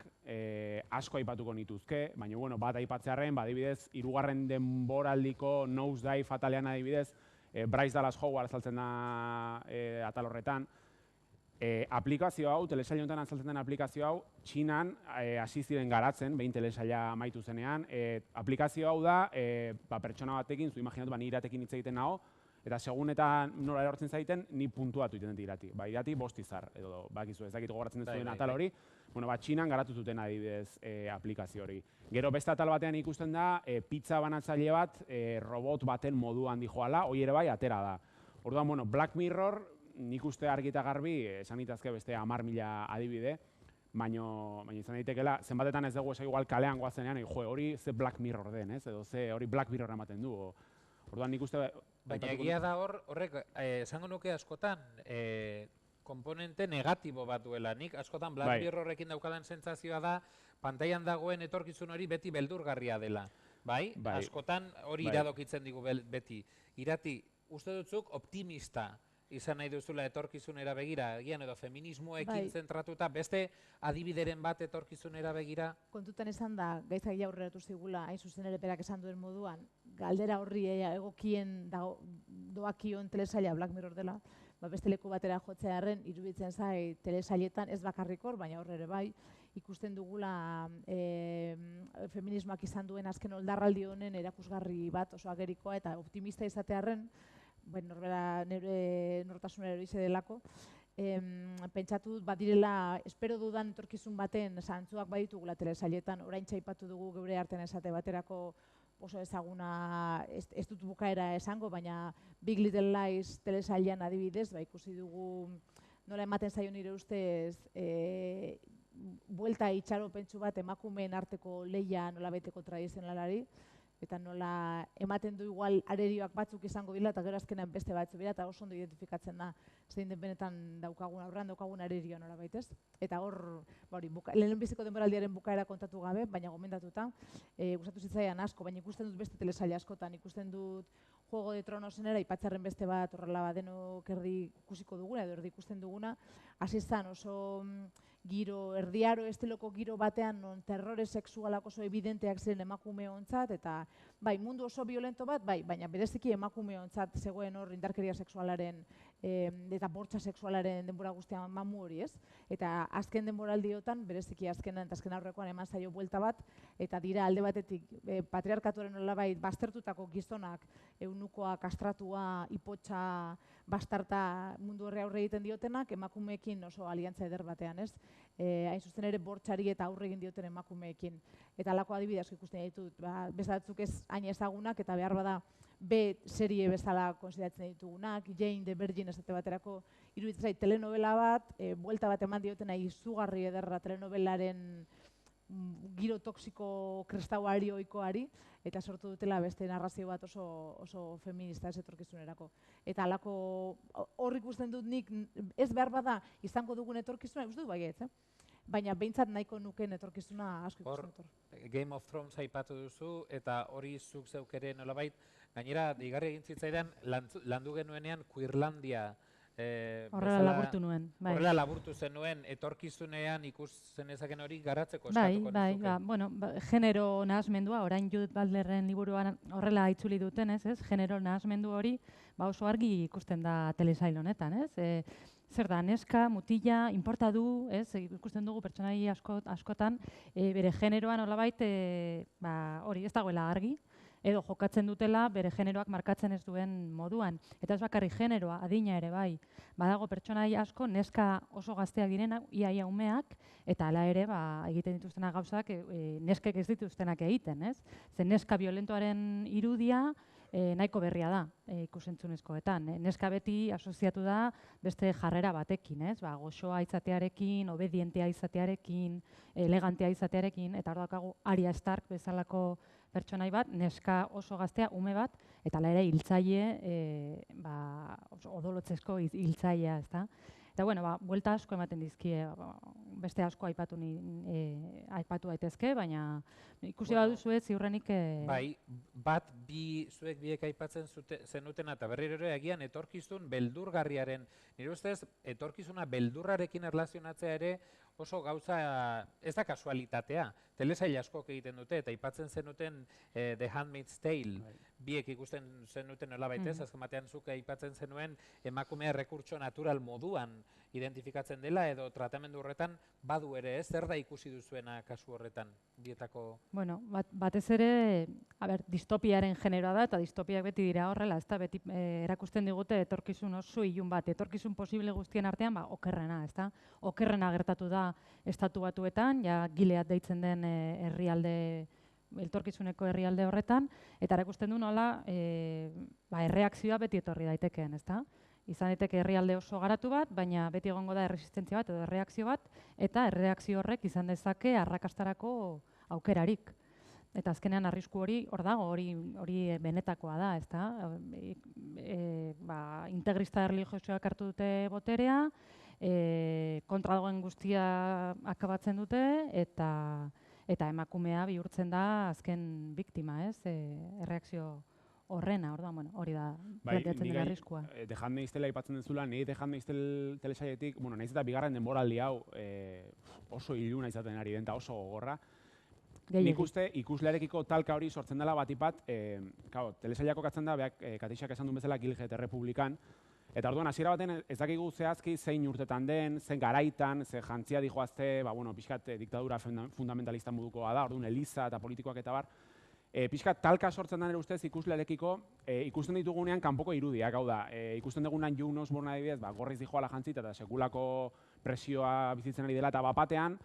asko aipatuko nituzke, baina bueno, bat aipatzearren, adibidez, 3. denboraldiko Nosedive atalean adibidez, Bryce Dallas Howard azaltzen da atal horretan. Aplikazio hau, telesail honetan azaltzen den aplikazio hau, Txinan hasi ziren garatzen, behin telesaila amaitu zenean. Aplikazio hau da, pertsona batekin, zu imaginatu, ni iratekin hitz egiten nago, eta segun eta nola erortzen zaiten, ni puntuatu egiten dut irati. Irati 5 izar, edo bakizu ez dakit gogoratzen duzuen atal hori. Bueno, Txinan garatu zuten adibidez aplikazio hori. Gero beste atal batean ikusten da, pizza banatzaile bat robot baten moduan dijoala, hori ere bai atera da. Orduan, bueno, Black Mirror, nik uste argi eta garbi, esan ditazke beste 10.000 adibide, baina izan daitekeela, zenbatetan ez dugu esan igual kalean goazenean, hori ze Black Mirror den, edo ze hori Black Mirror ematen du. Orduan nik uste... Baina egia da horrek, esango nuke askotan, komponente negatibo bat duela. Nik askotan Black Mirrorrekin daukadan sentsazioa da, pantailan dagoen etorkizun hori beti beldurgarria dela. Bai? Askotan hori iradokitzen digu beti. Irati, uste dutzuk optimista izan nahi duzula etorkizunera begira, gian edo feminismoekin zentratuta, beste adibideren bat etorkizunera begira? Kontutan esan da, gaitzak aurreratu zigula, hain zuzen ere berak esan duen moduan, galdera horri egokien doakion telesaila Black Mirror dela, beste leku batera jotzearen iruditzen zai telesailetan ez bakarrik hor, baina horre ere bai, ikusten dugula feminismoak izan duen azken oldarraldi honen erakusgarri bat oso agerikoa eta optimista izatearren, norbera nire nortasunera eroize delako, pentsatu dut badirela, espero dudan etorkizun baten zantzuak baditugula telesailetan, orain txaipatu dugu geure artean esate baterako oso ezaguna, ez dut bukaera esango, baina Big Little Lies telesailean adibidez, ikusi dugu nola ematen zaio nire ustez buelta itxaropentsu bat emakumeen arteko lehia nola beteko tradizionalari, eta nola ematen du igual arerioak batzuk izango dira, eta gero azkenean beste batzu dira, eta oso ondo identifikatzen da zein den benetan daukagun, aurrean daukagun arerio nola baitez. Eta hor, lehen biziko denboraldiaren bukaera kontatu gabe, baina gomendatuta, gustatu zitzaidan asko, baina ikusten dut beste telesaila askotan, ikusten dut Juego de Tronosen era, ipatzarren beste bat horrela denok erdi ikusiko duguna, edo erdi ikusten duguna, hasi zen oso giro, erdiaro estiloko giro batean, non terrore sexualak oso evidenteak ziren emakume ontzat, eta bai, mundu oso violento bat, bai, baina bereziki emakume ontzat zegoen hor indarkeria sexualaren eta bortxa sexualaren denbora guztian mamu hori, ez? Eta azken denboraldiotan, bereziki azkenan eta azken aurrekoan eman zaio buelta bat, eta dira alde batetik patriarkatuaren nolabait baztertutako gizonak, eunukoa, kastratua, ipotxa, bastarta mundu horre aurre egiten diotenak, emakumeekin oso aliantza eder batean, ez? Hain zuzen ere bortxari eta aurre egin dioten emakumeekin. Eta alako adibide asko ikusten ditut, bestatzuk ez hain ezagunak eta behar bada B serie bezala konsideratzen ditugunak, Jane the Virgin esate baterako iruditzen zait telenovela bat, buelta bat eman diotena izugarri ederra telenovelaren giro toksiko kristauari ohikoari, eta sortu dutela beste narrazio bat oso feminista ez etorkizunerako. Eta alako hor ikusten dut nik ez behar bada izango dugun etorkizuna, uste dut baietz, baina behintzat nahiko nuken etorkizuna asko ikusten dut. Game of Thrones aipatu duzu, eta hori zuk zeuk ere nolabait, gainera, digarri egin zitzaidan, landu genuenean Queerlandia. Horrela laburtu nuen. Horrela laburtu zenuen, etorkizunean ikusten ezaken hori garatzeko eskatuko nizuke. Bueno, genero nahasmendua, orain Judith Butlerren liburuan horrela itzuli duten, ez? Genero nahasmendu hori oso argi ikusten da telesail honetan, ez? Zer da, neska, mutila, inporta du, ez? Ikusten dugu pertsonai askotan, bere generoan nolabait hori ez dagoela argi, edo jokatzen dutela bere generoak markatzen ez duen moduan. Eta ez bakarrik generoa, adina ere bai. Badago pertsonai asko, neska oso gazteak direnak, ia umeak, eta hala ere egiten dituztenak gauzak neskek ez dituztenak egiten, ez? Zer neska violentoaren irudia nahiko berria da ikusentzunezkoetan. Neska beti asoziatu da beste jarrera batekin, ez? Goxoa izatearekin, obedientea izatearekin, elegantea izatearekin, eta hor daukagu Arya Stark bezalako pertsonai bat, neska oso gaztea, ume bat, eta hala ere hiltzaile, odolotzezko hiltzailea, ezta? Eta, bueno, buelta asko ematen dizkie beste asko aipatu daitezke, baina ikusi baduzue ziurrenik... Bai, bi, zuek biek aipatzen zenutena, eta berriro ere agian etorkizun beldurgarriaren, nire ustez, etorkizuna beldurrarekin erlazionatzea ere oso gauza, ez da kasualitatea, telesail askok egiten dute, eta aipatzen zenuten The Handmaid's Tale, biek ikusten zenuten nola baitez, azken batean zuk aipatzen zenuen emakumea rekurtso natural moduan identifikatzen dela, edo tratamendu horretan badu ere ez, zer da ikusi duzuena kasu horretan, dietako... Bueno, batez ere, distopiaren generoa da, eta distopiak beti dira horrela, ez da, beti erakusten digute etorkizun oso ilun bat, etorkizun posible guztien artean, okerrena, ez da? Okerrena gertatu da Estatu Batuetan, ja Gilead deitzen den herrialde, etorkizuneko herrialde horretan, eta erakusten du nola erreakzioa beti etorri daitekeen, ez da? Izan daiteke herrialde oso garatu bat, baina beti egongo da erresistentzia bat edo erreakzio bat, eta erreakzio horrek izan dezake arrakastarako aukerarik. Eta azkenean arrisku hori hor dago, hori benetakoa da, ez da? Integrista erlijiosoak hartu dute boterea, kontra dagoen guztia akabatzen dute, eta emakumea bihurtzen da azken biktima, ez? Erreakzio horrena, orduan, hori da planteatzen den arriskua. The Handmaid's Tale aipatzen duzula, niri The Handmaid's Tale telesailetik, nahiz eta bigarren denboraldi hau oso iluna izaten ari den, eta oso gogorra. Nik uste ikuslearekiko talka hori sortzen dela batipat, telesailako katzen da, Katixak esan duen bezala Gilget Errepublikan, eta orduan hasiera baten ez dakigu zehazki zein urtetan den, zein garaitan, ze jantzia dijoazte, pixkat diktadura fundamentalista modukoa da, orduan eliza eta politikoak eta bar, pixkat talka sortzen da nire ustez ikuslearekiko ikusten ditugunean kanpoko irudiak, hau da, ikusten dugunean Joan Osborne adibidez, gorriz dijoala jantzita eta sekulako presioa bizitzen ari dela, eta bapatean,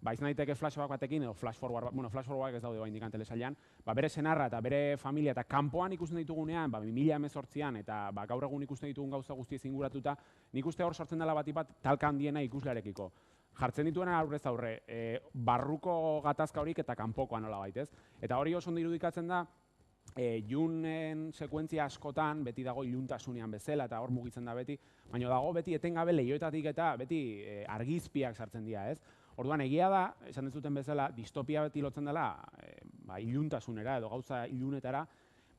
izan daiteke flashback batekin, edo flash forward ez daude oraindik telesailean, bere senarra eta bere familia eta kanpoan ikusten ditugunean, 2018an eta gaur egun ikusten ditugun gauza guztiez inguratuta, nik uste hor sortzen dela batipat talka handiena ikuslearekiko. Jartzen dituena aurrez aurre, barruko gatazka horik eta kanpokoa nola baitez. Eta hori oso ondo irudikatzen da, Junen sekuentzia askotan, beti dago iluntasunean bezala eta hor mugitzen da beti, baina dago beti etengabe lehioetatik eta beti argizpiak sartzen dira, ez? Orduan egia da, esan dezuten bezala, distopia beti lotzen dela iluntasunera edo gauza ilunetara,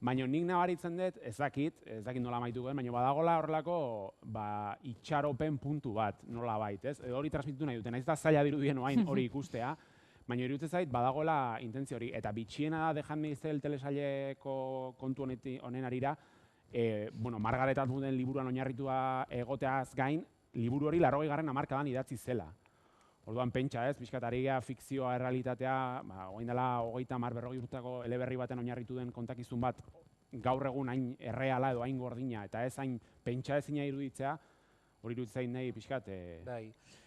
baina nik nabaritzen dut, ez dakit nola amaitu gen, baina badagola horrelako itxaropen puntu bat nola bait, ez? Hori transmititu nahi duten, naiz da zaila dirudien oain hori ikustea, baina iruditzen zait badagoela intentzio hori. Eta bitxiena da The Handmaid's Tale telesaileko kontu honen arira, Margaret Atwooden liburuan oinarritua egoteaz gain, liburu hori 80. hamarkadan idatzi zela. Orduan pentsa ez, pixkataria, fikzioa, errealitatea, orain dela 30-40 urteko eleberri baten oinarritu den kontakizun bat gaur egun hain erreala edo hain gordina, eta ez hain pentsa ezina iruditzea, hori iruditzen nahi pixkat...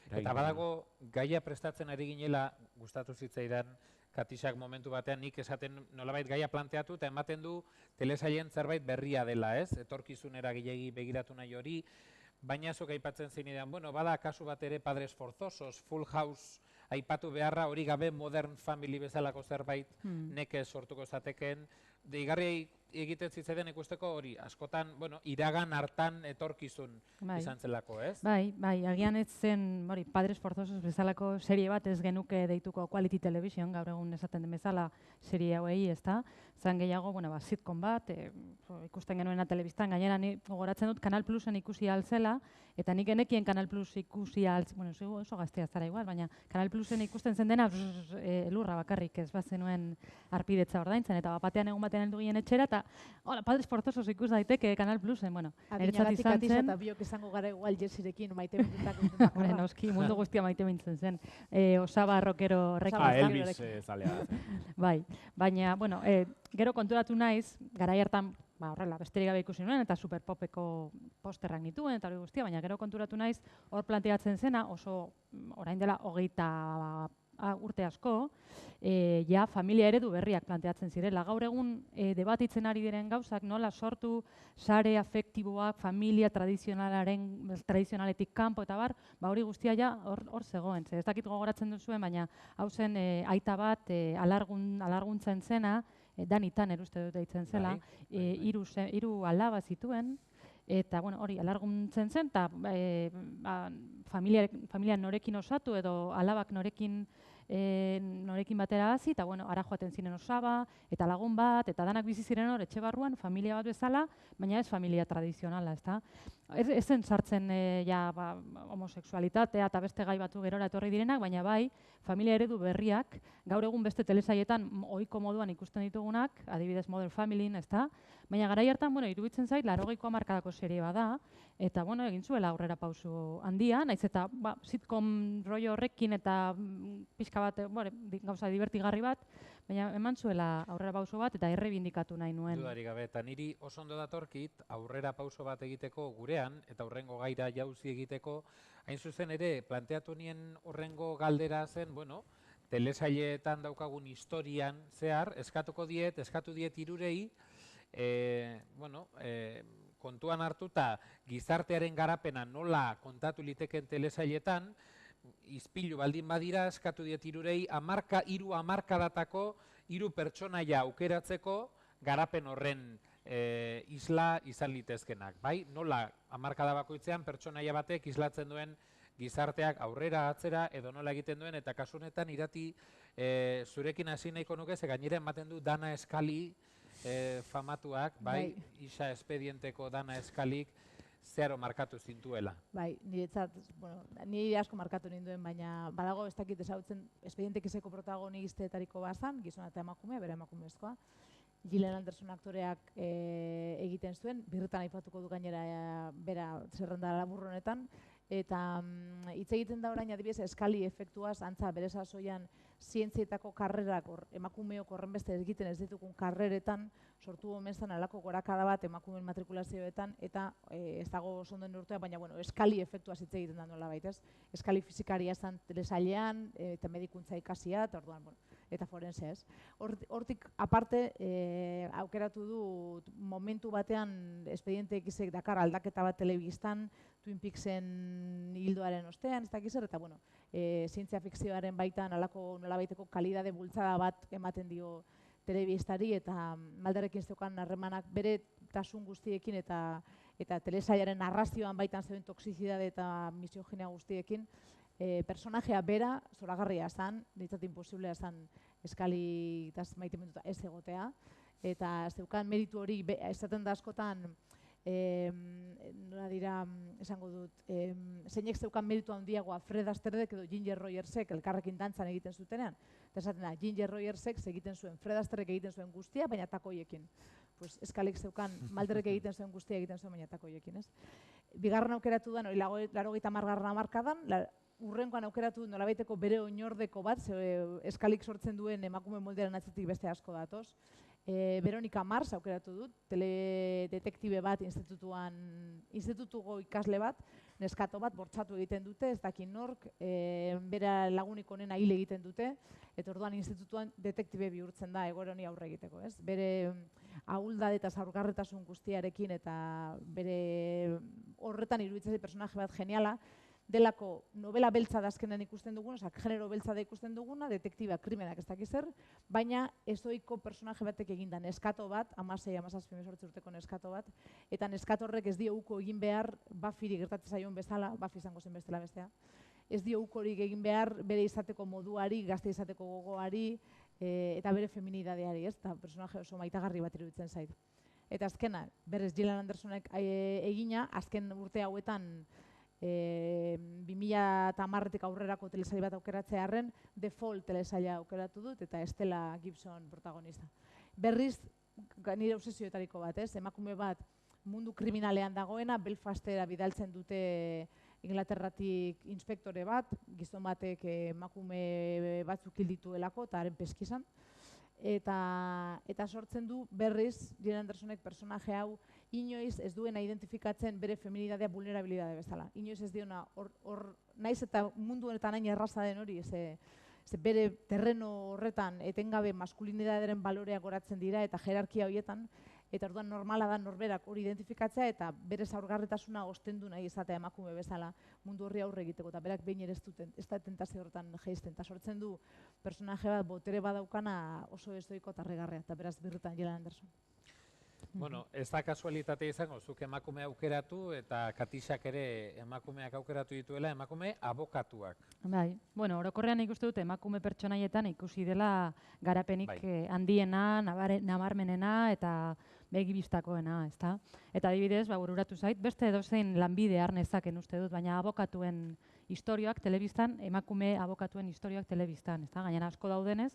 Eta badago, gaia prestatzen ari ginela, gustatu zitzaidan, Katixak momentu batean nik esaten nolabait gaia planteatu, eta ematen du telesailen zerbait berria dela, ez? Etorkizunera gehiegi begiratu nahi hori, baina zuk aipatzen zeinean, bada kasu bat ere Padres Forzosos, Full House aipatu beharra, hori gabe Modern Family bezalako zerbait nekez sortuko zateken, deigarri egiten zitzaidan ikusteko hori, askotan, iragan hartan etorkizun izan zelako, ez? Bai, agian ez zen, Padres Forzosos bezalako serie bat ez genuke deituko Quality Television, gaur egun esaten den bezala serie hauei, ez da? Zan gehiago, sitcom bat, ikusten genuena telebistan, gainera ni gogoratzen dut Canal Plusen ikusi altzela, eta nik genekien Canal Plus ikusi altzela, oso gaztea zara igual, baina Canal Plusen ikusten zen dena elurra bakarrik, ez bazenuen arpidetza ordaintzen, eta batean egun batean heldu ginen etxera, eta hola, Padres Forzosos ikus daiteke Canal Plusen, niretzat izan zen. Eta biok izango gara igual Jessirekin maite mintutako. Noski, mundu guztia maite mintzen zen. Osaba rockero horrekin. Elvis zalea. Bai, baina, gero konturatu naiz, garai hartan, horrela, besterik gabe ikusi nuen, eta superpopeko posterrak nituen, eta hori guztia, baina gero konturatu naiz, hor planteatzen zena, oso orain dela 20 urte asko, ja familia eredu berriak planteatzen zirela. Gaur egun debatitzen ari diren gauzak, nola sortu sare afektiboak, familia tradizionaletik kanpo eta bar, hori guztia ja hor zegoen. Ez dakit gogoratzen duzuen, baina hau zen aita bat alarguntzen zena, Dani Tanner uste dut deitzen zela, 3 alaba zituen, Eta, bueno, hori, alarguntzen zen, eta familia norekin osatu edo alabak norekin batera hasi, eta, bueno, ara joaten ziren osaba, eta lagun bat, eta danak bizi ziren hor, etxe barruan, familia bat bezala, baina ez familia tradizionala, ezta? Ez zen sartzen homosexualitatea eta beste gai batu gerora etorri direnak, baina bai, familia eredu berriak, gaur egun beste telesaietan ohiko moduan ikusten ditugunak, adibidez Modern Familyn, ezta? Baina garai hartan, bueno, iruditzen zait, 80ko hamarkadako serie bada, eta, bueno, egin zuela aurrera pauso handia, naiz eta, sitcom rollo horrekin eta pixka bat, gauza divertigarri bat, baina eman zuela aurrera pauso bat eta errebindikatu nahi nuen. Dudarik gabe, eta niri oso ondo datorkit aurrera pauso bat egiteko gurean, eta hurrengo gaira jauzi egiteko, hain zuzen ere, planteatu nien hurrengo galdera zen, bueno, telesaileetan daukagun historian zehar, eskatu diet hirurei, kontuan hartuta gizartearen garapena nola kontatu liteken telesailetan, izpilu baldin badira, eskatu diet hirurei, hiru hamarkadatako, hiru pertsonaia aukeratzeko garapen horren isla izan litezkenak. Bai, nola hamarkada bakoitzean pertsonaia batek islatzen duen gizarteak aurrera, atzera, edo nola egiten duen, eta kasu honetan irati zurekin hasi nahiko nuke, ze gainera ematen du Dana Eskali famatuak, bai, Isa Espedienteko Dana Eskalik zeharo markatu zintuela. Bai, niretzat, bueno, nire asko markatu ninduen, baina badago ez dakit ezagutzen Espedientek izeko protagonisteetariko bazan, gizona eta emakumea, bera emakumezkoa. Gillian Anderson aktoreak egiten zuen, birritan aipatuko du gainera bera zerrenda labur honetan, eta hitz egiten da orain adibidez Eskali efektuaz, antza bere sasoian zientzietako karrerak, emakumeok horrenbeste egiten ez ditugun karreretan, sortu omen zen alako gorakada bat emakumeen matrikulazioetan, eta ez dago oso onden urtea, baina bueno, Eskali efektuaz hitz egiten da nola baitez. Eskali fizikaria zen telesailean, eta medikuntza ikasia, eta orduan, bueno, eta forense ez. Hortik aparte, aukeratu du momentu batean Espediente Xek dakar aldaketa bat telebistan, Twin Peaksen hildoaren ostean, ez dakiz eta bueno, zientzia fikzioaren baitan alako nolabaiteko kalidade bultzada bat ematen dio telebistari, eta Mulderrekin zeukan harremanak bere tasun guztiekin eta telesailaren narrazioan baitan zeuden toxizidade eta misoginia guztiekin, personajea bera zoragarria zen, ditzat imposiblea zen Eskali eta maitemenduta ez egotea, eta zeukan meritu hori, esaten da askotan, nola dira, esango dut, zeinek zeukan meritu handiagoa Fred Asterdek edo Ginger Rogersek elkarrekin dantzan egiten zutenean. Eta esaten da, Ginger Rogersek egiten zuen, Fred Asterdek egiten zuen guztia, baina takoiekin. Pues Eskalik zeukan, Mulderrek egiten zuen guztia egiten zuen, baina takoiekin, ez? Bigarren aukeratu da, 80. hamarkadan, urrengoan aukeratu nolabaiteko bere oinordeko bat, Eskalik sortzen duen emakume moldearen atzetik beste asko datoz. Veronica Mars aukeratu dut, teledetektibe bat institutuko ikasle bat, neskato bat bortxatu egiten dute, ez dakin nork, bera lagunik onena hil egiten dute, eta orduan institutuan detektibe bihurtzen da egoera honi aurre egiteko, ez? Bere ahuldade eta zaurgarretasun guztiarekin eta bere horretan iruditzen personaje bat geniala, delako novela beltza da azkenean ikusten duguna, genero beltza da ikusten duguna, detektiba, krimenak ez dakiz zer, baina ezoiko personaje batek eginda neskato bat, 16-17 urteko neskato bat, eta neskato horrek ez dio uko egin behar Buffyri gertatzen zaion bezala, Buffy izango zen bestela bestea, ez dio ukorik egin behar bere izateko moduari, gazte izateko gogoari, eta bere feminidadeari, ez, eta personaje oso maitagarri bat iruditzen zait. Eta azkena, berez Gillian Andersonek egina, azken urte hauetan 2010-tik aurrerako telesail bat aukeratzearren Default telesaila aukeratu dut eta Estela Gibson protagonista. Berriz, nire obsesioetariko bat, ez? Emakume bat mundu kriminalean dagoena, Belfastera bidaltzen dute Inglaterratik inspektore bat, gizon batek emakume batzuk hil dituelako eta haren peskizan. Eta sortzen du berriz Gillian Andersonek personaje hau inoiz ez duena identifikatzen bere feminidadea vulnerabilidade bezala. Inoiz ez diona naiz eta mundu honetan hain erraza den hori, bere terreno horretan etengabe maskulinitatearen baloreak goratzen dira eta jerarkia horietan, eta orduan normala da norberak hori identifikatzea eta bere zaurgarritasuna ostendu nahi izatea emakume bezala mundu horri aurre egiteko, eta berak behin ere ez da tentazio horretan jaisten, eta sortzen du personaje bat botere badaukana oso estoiko eta regarrea, eta beraz birritan Gillian Anderson. Bueno, ez da kasualitatea izango, zuk emakume aukeratu eta Katixak ere emakumeak aukeratu dituela, emakume abokatuak. Bai, bueno, orokorrean ikuste dut emakume pertsonaietan ikusi dela garapenik handiena, nabarmenena eta begibistakoena, ezta? Eta adibidez, bururatu zait, beste edozein lanbide har nezaken uste dut, baina abokatuen istorioak telebistan, emakume abokatuen istorioak telebistan, ezta? Gainera asko daudenez,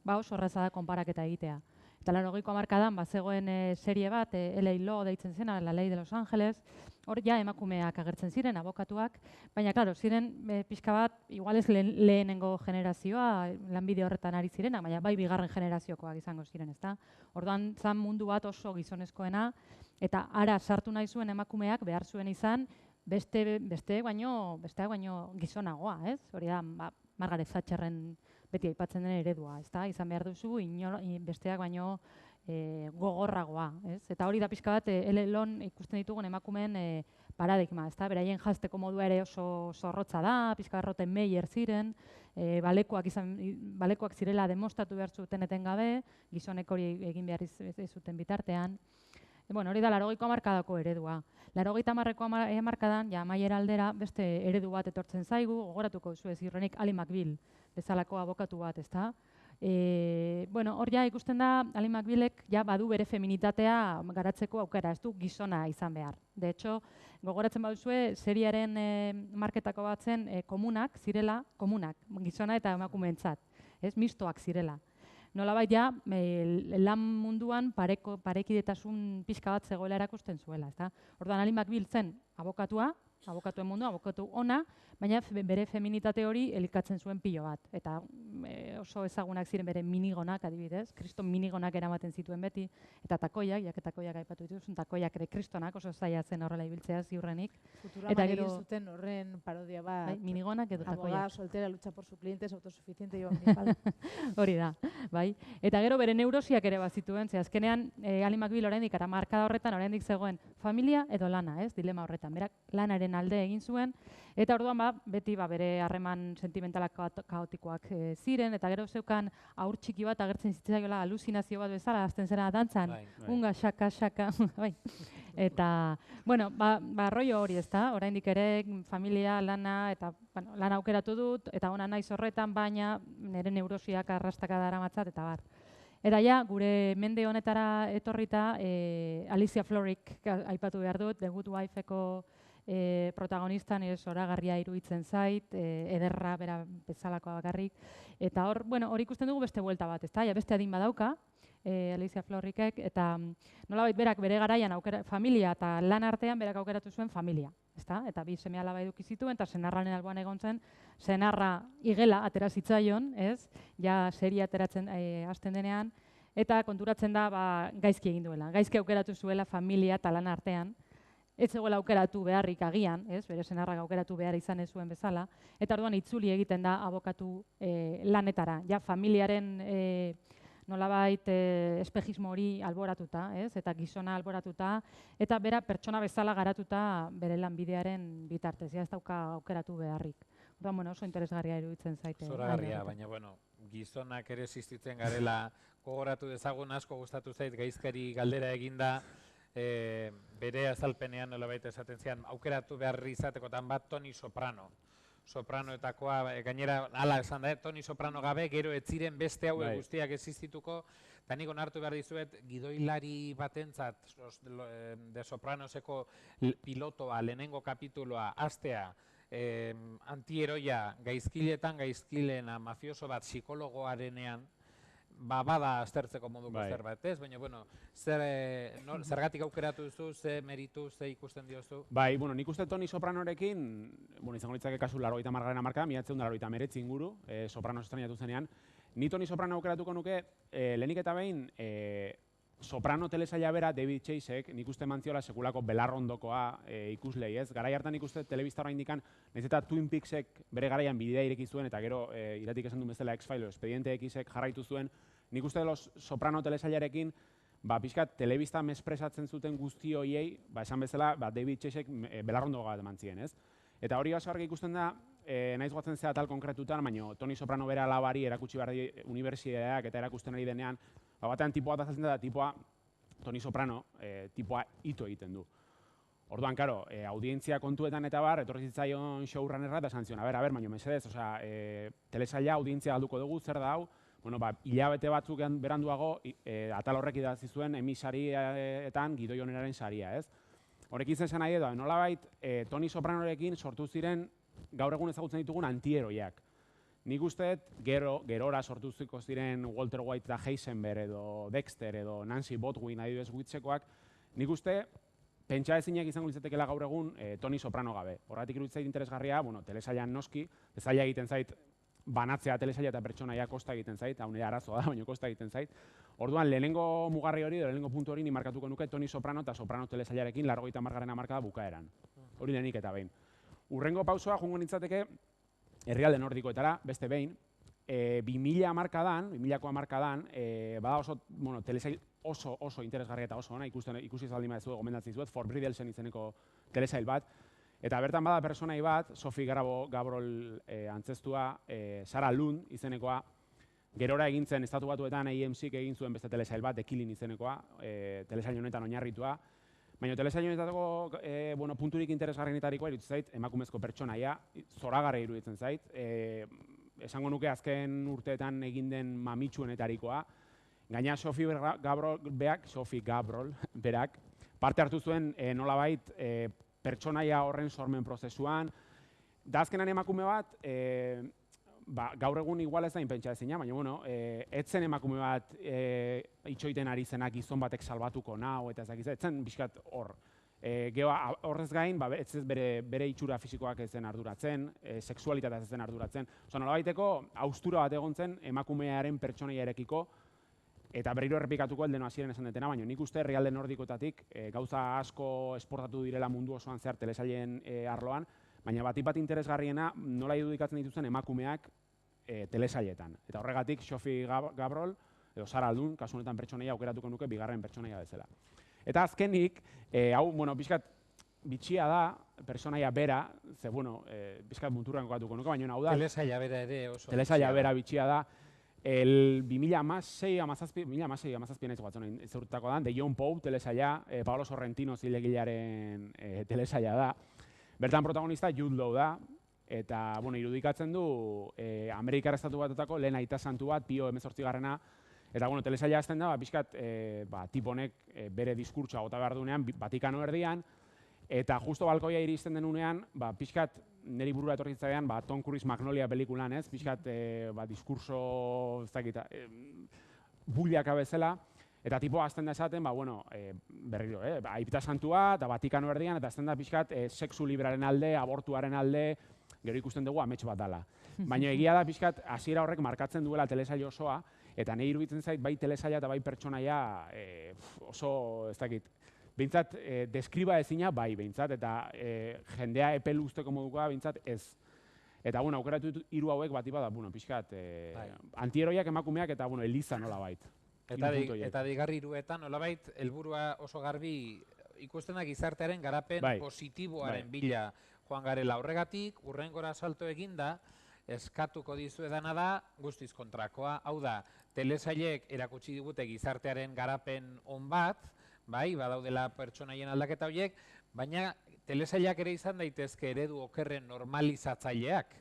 oso erraza da konparaketa egitea. Eta 80ko hamarkadan bazegoen serie bat, LA Law deitzen zena, La Ley de Los Ángeles, hor ja emakumeak agertzen ziren, abokatuak, baina, klaro, ziren pixka bat, igual ez lehenengo generazioa, lanbide horretan ari zirenak, baina bai bigarren generaziokoak izango ziren, ezta? Orduan, zan mundu bat oso gizonezkoena, eta ara sartu nahi zuen emakumeak behar zuen izan, besteak baino gizonagoa, ez? Hori da, Margaret Thatcherren beti aipatzen den eredua, ezta? Izan behar duzu, besteak baino gogorragoa, ez? Eta hori da pixka bat, LA ikusten ditugun emakumeen paradigma, ezta? Beraien jazteko modua ere oso zorrotza da, pixka Rotten Meyer ziren, balekoak zirela demostratu behar zuten etengabe, gizonek hori egin behar zuten bitartean. Bueno, hori da 80ko hamarkadako eredua. 80ko hamarkadan, amaiera aldera, beste eredu bat etortzen zaigu, gogoratuko duzu ziurrenik Ali McBeal bezalako abokatu bat, ezta? Bueno, hor ja ikusten da, Ali McBealek badu bere feminitatea garatzeko aukera, ez du gizona izan behar. De hecho, gogoratzen baduzue, seriaren marketako bat zen komunak zirela, gizona eta emakumeentzat, ez mistoak zirela. Nolabait lan munduan parekidetasun pixka bat zegoela erakusten zuela, ezta? Orduan Ali McBeal zen abokatuen mundua, abokatu ona, baina bere feminitate hori elikatzen zuen pilo bat. Eta oso ezagunak ziren bere minigonak, adibidez, kriston minigonak eramaten zituen beti, eta takoiak, takoiak aipatu dituzun, takoiak ere kristonak, oso zaila zen horrela ibiltzea ziurrenik. Futurama egin zuten horren parodia bat. Minigonak edo takoiak. Abogada soltera lucha por su clientes, autosuficiente y omnipal. Hori da, bai. Eta gero bere neurosiak ere bazituen, ze azkenean Ali McBeal oraindik markada horretan oraindik zegoen familia edo lana, ez? Dilema horretan. Berak lanaren alde egin zuen, eta orduan beti bere harreman sentimentalak kaotikoak ziren, eta gero zeukan haur txiki bat agertzen zitzaiola aluzinazio bat bezala, azten zera dantzan, unga, xaka, bai. Eta, bueno, rollo hori, ezta? Oraindik ere familia, lana, eta lana aukeratu dut, eta ona naiz horretan, baina nire neurosiak arrastaka daramatzat, eta bar. Eta gure mende honetara etorrita, Alicia Florrick aipatu behar dut, The Good Wife-eko protagonista nire zoragarria iruditzen zait, ederra bera bezalakoa bakarrik. Eta hor ikusten dugu beste buelta bat, ezta? Beste adin badauka, Alicia Florrickek, eta nolabait berak bere garaian familia eta lan artean berak aukeratu zuen familia, ezta? Eta bi seme-alaba eduki zituen, eta senarraren alboan egon zen, senarra igela atera zitzaion, ez? Seria ateratzen hasten denean, eta konturatzen da gaizki egin duela. Gaizki aukeratu zuela familia eta lan artean, ez zegoela aukeratu beharrik agian, ez? Bere senarrak aukeratu behar izan ez zuen bezala, eta orduan itzuli egiten da abokatu lanetara. Familiaren nolabait espejismo hori alboratuta, ez? Eta gizona alboratuta, eta bera pertsona bezala garatuta bere lanbidearen bitartez, ez dauka aukeratu beharrik. Orduan, oso interesgarria iruditzen zaite. Zoragarria, baina, gizonak ere existitzen garela gogoratu dezagun asko gustatu zait gaizkari galdera eginda, bere azalpenean nolabait esaten zian, aukeratu behar izatekotan bat Toni Soprano. Sopranoetakoa, gainera, hala esan da, Toni Soprano gabe, gero ez ziren beste hauek guztiak existituko, eta nik onartu behar dizuet, gidoilari batentzat, de Sopranoseko pilotoa, lehenengo kapituloa, astea, antieroia, gaizkilena, mafioso bat, psikologoarenean, bada aztertzeko moduko zerbait, ez? Baina, zergatik aukeratu duzu, ze meritu, ze ikusten diozu? Bai, nik uste Toni Sopranorekin, izango litzake kasu 80garren hamarkada, 1989 inguru, Sopranos estrenatu zenean. Ni Toni Soprano aukeratuko nuke, lehenik eta behin, Soprano telesaila bera, David Chaseek, nik uste mantziola sekulako belarrondokoa ikuslei, ez? Garai hartan nik uste telebista oraindikan, nahiz eta Twin Peaksek bere garaian bidea ireki zuen, eta gero iratik esan duen bezala X-Files, Expediente Xek jarraitu zuen, nik uste Los Soprano telesailarekin, pixkat telebista mespresatzen zuten guzti horiei, esan bezala, David Chaseek belarrondokoa bat eman zien, ez? Eta hori oso argi ikusten da, naiz goatzen zea tal konkretutan, baina Toni Soprano bera alabari erakutsi behar unibertsitateak eta erakusten ari denean, batean tipoa da zazen da, tipoa Toni Soprano tipoa ito egiten du. Orduan, karo, audientzia kontuetan eta bar, etorri zitzaion showrunnerra eta esan zion, a ber, baina mesedez, osea, telesaila audientzia galduko dugu, zer da hau? Bueno, hilabete batzuk beranduago, atal horrek idatzi zuen emisarietan Gidoi Oneraren saria, ez? Horrek izan zen nahi edo, nolabait, Toni Sopranorekin sortu ziren gaur egun ezagutzen ditugun antieroiak. Nik uste, gerora sortu ziren Walter White eta Heisenberg edo Dexter edo Nancy Botwin adibidez gutxekoak, nik uste, pentsa ezinak izango litzatekeela gaur egun Toni Soprano gabe. Horregatik iruditzait interesgarria, bueno, telesailan noski, zaila egiten zait, banatzea telesaila eta pertsonaia kosta egiten zait, hau nire arazoa da, baina kosta egiten zait. Orduan, lehenengo mugarri hori, lehenengo puntu hori ni markatuko nuke Toni Soprano eta Soprano telesailarekin 80. hamarkada bukaeran. Hori lehenik eta behin. Urrengo pausoa jungo nintzateke herrialde nordikoetara, beste behin, 2000 hamarkadan, bada oso, bueno, telesail oso interesgarria eta oso ona, ikusi zaldi maizu gomendatzen dizuet, Fort Bridelsen izeneko telesail bat, eta bertan bada personai bat, Sophie Gabrol antzestua, Sarah Lund izenekoa, gerora egintzen Estatu Batuetan AMC-k egin zuen beste telesail bat, Ekilin izenekoa, telesail honetan oinarritua, baina telesail honetako punturik interesgarrienetarikoa iruditzen zait, emakumezko pertsonaia, zoragarri iruditzen zait, esango nuke azken urteetan egin den mamitsuenetarikoa, gaina Sophie Gabrol berak parte hartu zuen nolabait pertsonaia horren sormen prozesuan. Da azkenan emakume bat, gaur egun igual ez da inpentsa ezina, baina bueno, etzen emakume bat itxoiten ari zenak gizon batek salbatuko nau, eta etzen bizkat hor. Horrez gain, ez bere itxura fisikoak ez zen arduratzen, sexualitatea ez zen arduratzen. Osa, nolabaiteko haustura bat egon zen emakumearen pertsonaiarekiko, eta berriro errepikatuko eldeno hasieran esan detena, baina nik uste herrialde nordikoetatik gauza asko esportatu direla mundu osoan zehar telesailen arloan, baina bat interesgarriena nola irudikatzen dituzen emakumeak telesailetan. Eta horregatik Sophie Gabrol, edo Sarah Lund, kasu honetan pertsonaia aukeratuko nuke bigarren pertsonaia bezala. Eta azkenik, hau, pixkat bitxia da, pertsonaia bera, ze, pixkat munturran kokatuko nuke, baina hau da. Telesaila bera ere oso. Telesaila bera bitxia da. 2006-2007 naiz guatzen ezurtako da, de John Pope telesaila, Paolo Sorrentino zilegilearen telesaila da. Bertan protagonista Jude Law da, eta irudikatzen du Amerikar Estatu Batuetako lehen aita santu bat, Pio 18garrena, eta telesaila azten da, pixkat tiponek bere diskurtsoa gota behar duenean, Vatikano erdian, eta justo balkoia iristen denunean, pixkat niri burura etorri zitzaidan, Tom Cruise Magnolia pelikulan, ez? Pixkat diskurso, ez dakit, buliaka bezala, eta tipo azten da esaten, berriro, aipita santua, eta Vatikano erdian, eta azten da pixkat sexu libraren alde, abortuaren alde, gero ikusten dugu amets bat dala. Baina egia da pixkat hasiera horrek markatzen duela telesail osoa, eta nahi iruditzen zait bai telesaila eta bai pertsonaia oso, ez dakit, behintzat, deskriba ezina bai behintzat, eta jendea epel usteko modukoa behintzat ez. Eta, aukeratu hiru hauek bat iba da, pixkat, antieroiak emakumeak eta, Eliza nolabait. Eta bigarri hiruetan nolabait, helburua oso garbi ikusten da gizartearen garapen positiboaren bila joan garela. Horregatik, urrengora salto eginda, eskatuko dizuedana da guztiz kontrakoa. Hau da, telesailek erakutsi digute gizartearen garapen on bat, badaudela pertsonaien aldaketa horiek, baina telesailak ere izan daitezke eredu okerren normalizatzaileak,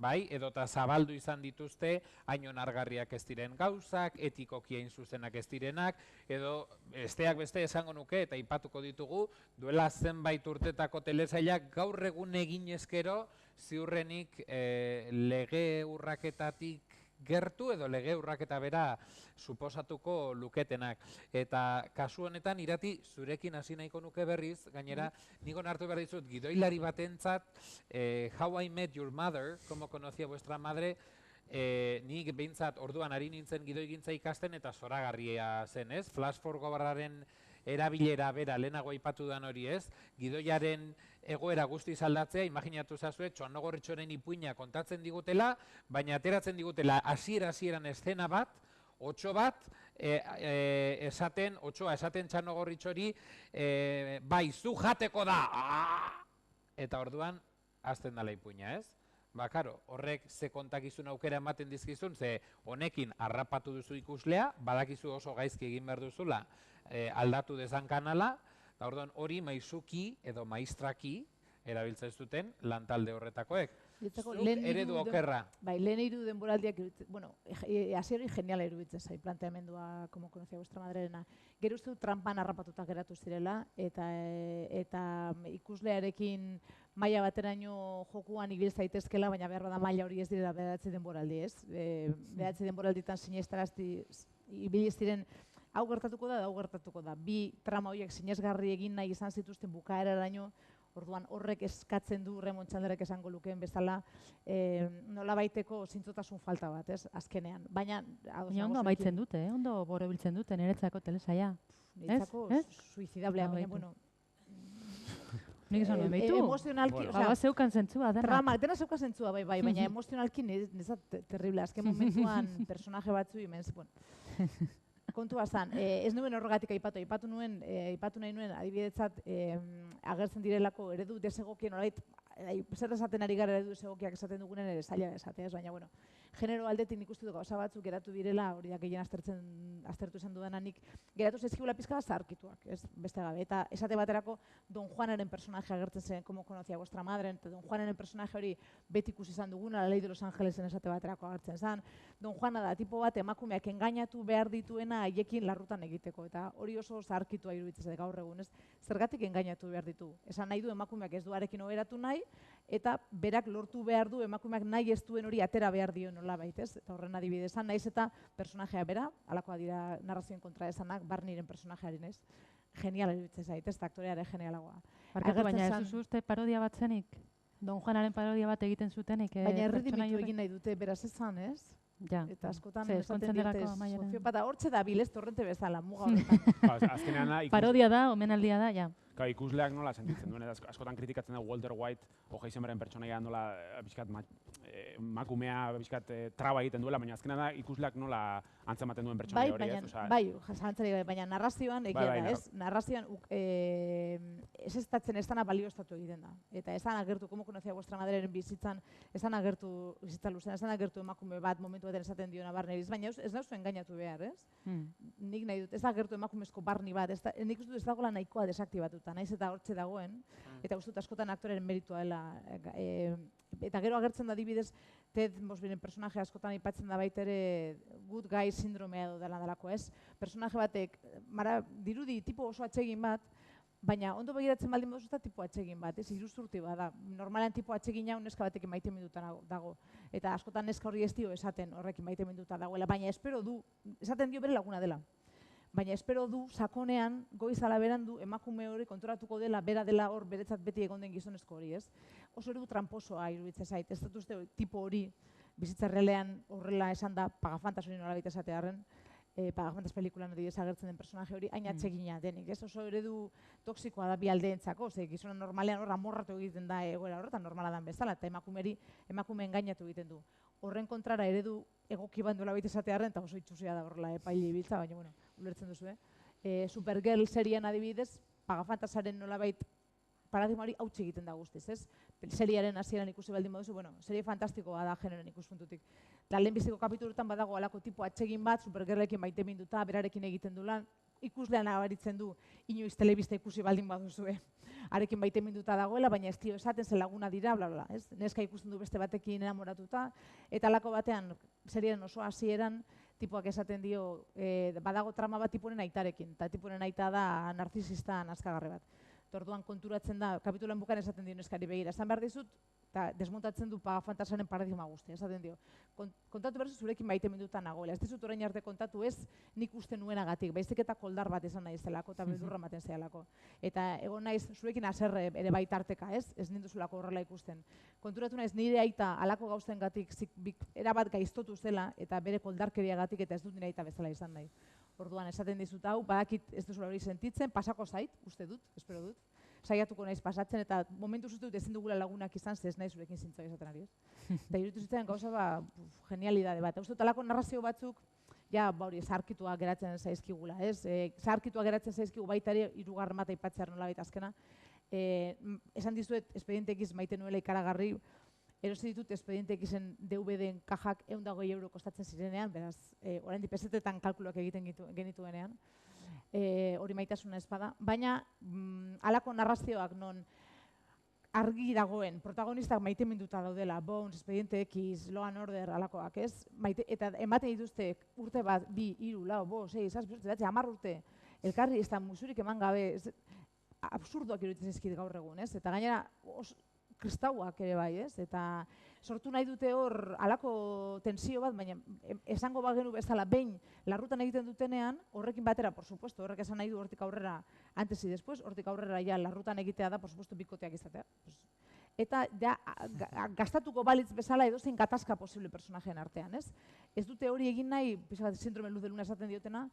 edota zabaldu izan dituzte, hain onargarriak ez diren gauzak, etikoki hain zuzenak ez direnak, edo besteak beste esango nuke, eta aipatuko ditugu, duela zenbait urtetako telesailak gaur egun egin ezkero, ziurrenik lege urraketatik gertu edo lege urraketa bera suposatuko luketenak. Eta kasu honetan, Irati, zurekin hasi nahiko nuke berriz, gainera, nik onartu behar dizut, gidoilari batentzat, How I Met Your Mother, como conocía vuestra madre, nik behintzat orduan ari nintzen gidoigintza ikasten eta zoragarria zen, ez? Flash forwardaren erabilera bera lehenago aipatu dan hori, ez? Gidoiaren egoera guztiz aldatzea, imaginatu zazue, Txornogorritxoren ipuina kontatzen digutela, baina ateratzen digutela hasieran eszena bat, otxo bat, esaten Txornogorritxori, bai, zu jateko da! Eta orduan, hasten dela ipuina, ez? Ba, karo, horrek ze kontakizun aukera ematen dizkizun, ze honekin harrapatu duzu ikuslea, badakizu oso gaizki egin behar duzula aldatu dezan kanala, eta orduan hori maizuki edo maistraki erabiltzen zuten lantalde horretakoek. Niretzako Zuk eredu okerra. Bai, lehen hiru denboraldiak iruditzen, bueno, hasieri geniala iruditzen zait planteamendua, como conocía vuestra madrena. Gero uste dut trampan harrapatuta geratu zirela, eta ikuslearekin maila bateraino jokuan ibil zaitezkela, baina behar bada maila hori ez direla 9 denboraldi, ez? 9 denboralditan sinestarazti ibili ziren hau gertatuko da, hau gertatuko da. Bi trama horiek sinesgarri egin nahi izan zituzten bukaeraraino. Orduan horrek eskatzen du Remon Chandlerrek esango lukeen bezala nolabaiteko zintzotasun falta bat, ez? Azkenean. Baina ondo amaitzen dute, ondo borobiltzen dute niretzako telesaia. Niretzako suizidablea, baina bueno. Nik esan nuen behitu. Emozionalki, Baba zeukan zentzua, dena. Trama, dena zeukan zentzua, bai, baina emozionalki niretzat terrible. Azken momentuan personaje batzu imens, bueno. Kontua zan, ez nuen horregatik aipatu nahi nuen adibidetzat agertzen direlako eredu desegokien olait, zer esaten ari gara eredu desegokiak esaten dugunen ere zaila esatea, baina bueno, genero aldetik nik uste dut gauza batzuk geratu direla, hori da gehien aztertu izan dudananik, geratu zaizkigula pizka bat zaharkituak, ez beste gabe, eta esate baterako Don Juanaren personaje agertzen zen, como conocía vuestra madre, eta Don Juanaren personaje hori beti ikusi izan duguna, La Ley de los Angelesen esate baterako agertzen zen, Don Juana da tipo bat emakumeak engainatu behar dituena haiekin larrutan egiteko, eta hori oso zaharkitua iruditzen zait gaur egun, ez? Zergatik engainatu behar ditu? Esan nahi du emakumeak ez du harekin oberatu nahi, eta berak lortu behar du emakumeak nahi ez duen hori atera behar dio nolabait, ez? Eta horren adibide esan naiz eta personajea bera, alakoa dira narrazioen kontra esanak, Barneyren personajearen, ez? Genial iruditzen zait, ez? Aktoreare genialagoa. Barkatu, baina ez duzu uste parodia bat zenik? Don Juanaren parodia bat egiten zutenik? Baina erredimitu egin nahi dute, beraz esan, ez? Ja. Eta askotan esaten diote soziopata hortze da bilez torrente bezala, muga horretan. Azkenean parodia da, omenaldia da, ja. Ikusleak nola sentitzen duen, askotan kritikatzen da Walter White, Heisenbergen pertsonaia nola emakumea traba egiten duela, baina azkenean da ikusleak nola antzematen duen pertsonaia hori, ez? Bai, baina narrazioan egia da, ez? Narrazioan ez estatzen ez dana balioztatu egiten da. Eta ez dana agertu, como conocía vuestra madreren bizitzan, ez dana agertu bizitza luzean, ez dana agertu emakume bat momentu baten esaten diona Barneyriz, baina ez nauzu engainatu behar, ez? Nik nahi dut, ez agertu emakumezko Barney bat, nik uste dut ez dagoela nahikoa desaktibatu. Naiz eta hortze dagoen, eta uste dut askotan aktoreren meritua dela. Eta gero agertzen da adibidez, Ted Mosbyren personaje askotan aipatzen da baitere good guy sindromea edo delako, ez? Personaje batek, dirudi tipo oso atsegin bat, baina ondo begiratzen baldin baduzu eta tipo atsegin bat, ez? Iruzurti bada. Normalean tipo atsegin hau neska batekin maiteminduta dago. Eta askotan neska hori ez dio esaten horrekin maiteminduta dagoela, baina espero du, esaten dio bere laguna dela. Baina espero du, sakonean, goiz ala berandu, emakume hori konturatuko dela, bera dela hor, beretzat beti egon den gizonezko hori, ez? Oso eredu tramposoa iruditzen zait, ez dut uste tipo hori, bizitza errealean horrela esan da, Pagafantas hori nolabait esatearren, Pagafantas pelikulan adibidez agertzen den personaje hori, hain atsegina denik, ez? Oso eredu toksikoa da bi aldeentzako, ze gizonen normalean hor amorratu egiten da egoera horretan, normala dan bezala, eta emakume engainatu egiten du. Horren kontrara eredu egoki bat nolabait esatearren, eta oso itxusia da horrela epaile ibiltza, baina, bueno, ulertzen duzu, Supergirl serien adibidez, Pagafantasaren nolabait paradigma hori hautsi egiten da guztiz, ez? Seriaren hasieran ikusi baldin baduzu, bueno, serie fantastikoa da generen ikuspuntutik. Eta lehenbiziko kapitulutan badago halako tipo atsegin bat, Supergirlekin maiteminduta, berarekin egiten du lan, ikuslean abaritzen du inoiz telebista ikusi baldin baduzue. Arekin maiteminduta dagoela, baina ez dio esaten zen laguna dira, bla, bla, ez? Neska ikusten du beste batekin enamoratuta, eta halako batean, serien oso hasieran, tipoak esaten dio, badago trama bat tiporen aitarekin, eta tiporen aita da narzisista nazkagarri bat. Orduan konturatzen da, kapitulan bukan esaten dio neskari begira, esan behar dizut, eta desmontatzen du Pagafantasaren paradigma guztia, esaten dio. Kontatu behar zurekin maiteminduta nagoela, ez dizut orain arte kontatu ez nik uste nuenagatik, baizik eta koldar bat esan nahi zelako, eta beldurra ematen zehalako. Eta egon naiz zurekin haserre ere baitarteka, ez ninduzulako horrela ikusten. Konturatu naiz nire aita halako gauzengatik erabat gaiztotu zela, eta bere koldarkeriagatik eta ez dut nire aita bezala izan nahi. Orduan, esaten dizut hau, badakit ez duzula hori sentitzen, pasako zait, uste dut, espero dut. Saiatuko naiz pasatzen, eta momentu uste dut ezin dugula lagunak izan, ze ez nahi zurekin zintzoa izaten ari, ez? Eta iruditu zitzen gauza genialidade bat. Uste dut, alako narrazio batzuk, ja, hori, zaharkitua geratzen zaizkigula, ez? Zaharkitua geratzen zaizkigu baita ere, hirugarren bat aipatzear nolabait azkena. Esan dizuet, espedientekiz maite nuela ikaragarri, erosi ditut Expediente Xen DVD-en kajak 120 euro kostatzen zirenean, beraz, oraindik pesetetan kalkuluak egiten genituenean, hori maitasuna ez bada, baina halako narrazioak non argi dagoen, protagonistak maiteminduta daudela, Bones, Expediente X, Law and Order, alakoak, ez? Eta ematen dituzte urte bat, 2, 3, 4, 5, 6, 7, 8, 10 urte, elkarri ez da musurik eman gabe, absurdoak iruditzen zaizkit gaur egun, ez? Eta gainera, kristauak ere bai, ez? Eta sortu nahi dute hor halako tensio bat, baina esango bagenu bezala behin larrutan egiten dutenean, horrekin batera, por supuesto, horrek esan nahi du hortik aurrera antes y después, hortik aurrera ja larrutan egitea da, por supuesto, bikoteak izatea. Eta ja, gastatuko balitz bezala edozein gatazka posible personajeen artean, ez? Ez dute hori egin nahi, pixka bat sindrome luz de luna esaten diotena,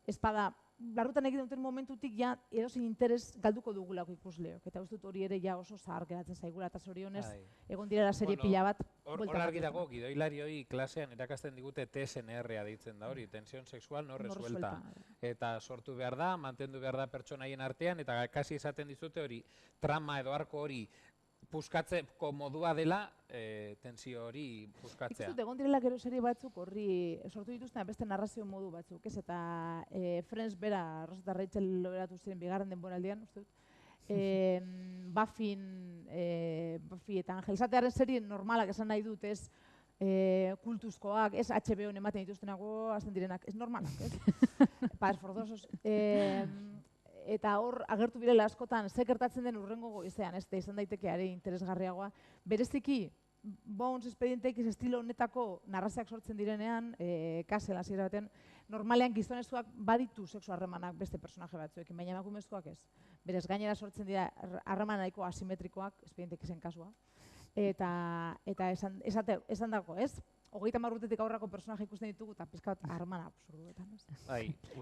ez bada, larrutan egiten duten momentutik ja edozein interes galduko dugulako ikusleok. Eta uste dut hori ere ja oso zahar geratzen zaigula, eta zorionez, egon direla serie pila bat. Hor argi dago, gidoilarioi klasean irakasten digute TSNR-a deitzen da hori, tensión sexual no resuelta. Eta sortu behar da, mantendu behar da pertsonaien artean, eta kasi esaten dizute hori, trama edo arko hori, puskatzeko modua dela, tensio hori puskatzea. Ikizut, egon direla gero serie batzuk horri sortu dituzten beste narrazio modu batzuk, ez? Eta Friends bera, Ross eta Rachel loberatu ziren bigarren denboraldian, uste dut. Buffy eta Angel Zatearen serie normalak esan nahi dut, ez? Kultuzkoak, ez HBO-n ematen dituztenago, azten direnak, ez normalak, ez? Esforzosos. Eta hor agertu birela askotan ze gertatzen den urrengo goizean, ez da izan daiteke are interesgarriagoa. Bereziki, Bones, Expediente X estilo honetako narrazioak sortzen direnean, Castle hasiera baten, normalean gizonezkoak baditu sexu harremanak beste personaje batzuekin, baina emakumezkoak ez. Berez gainera sortzen dira harreman nahiko asimetrikoak, Expediente Xen kasua. Eta esan dago, ez? 30 urtetik aurrako personaje ikusten ditugu eta pizka bat harreman absurduetan, ez?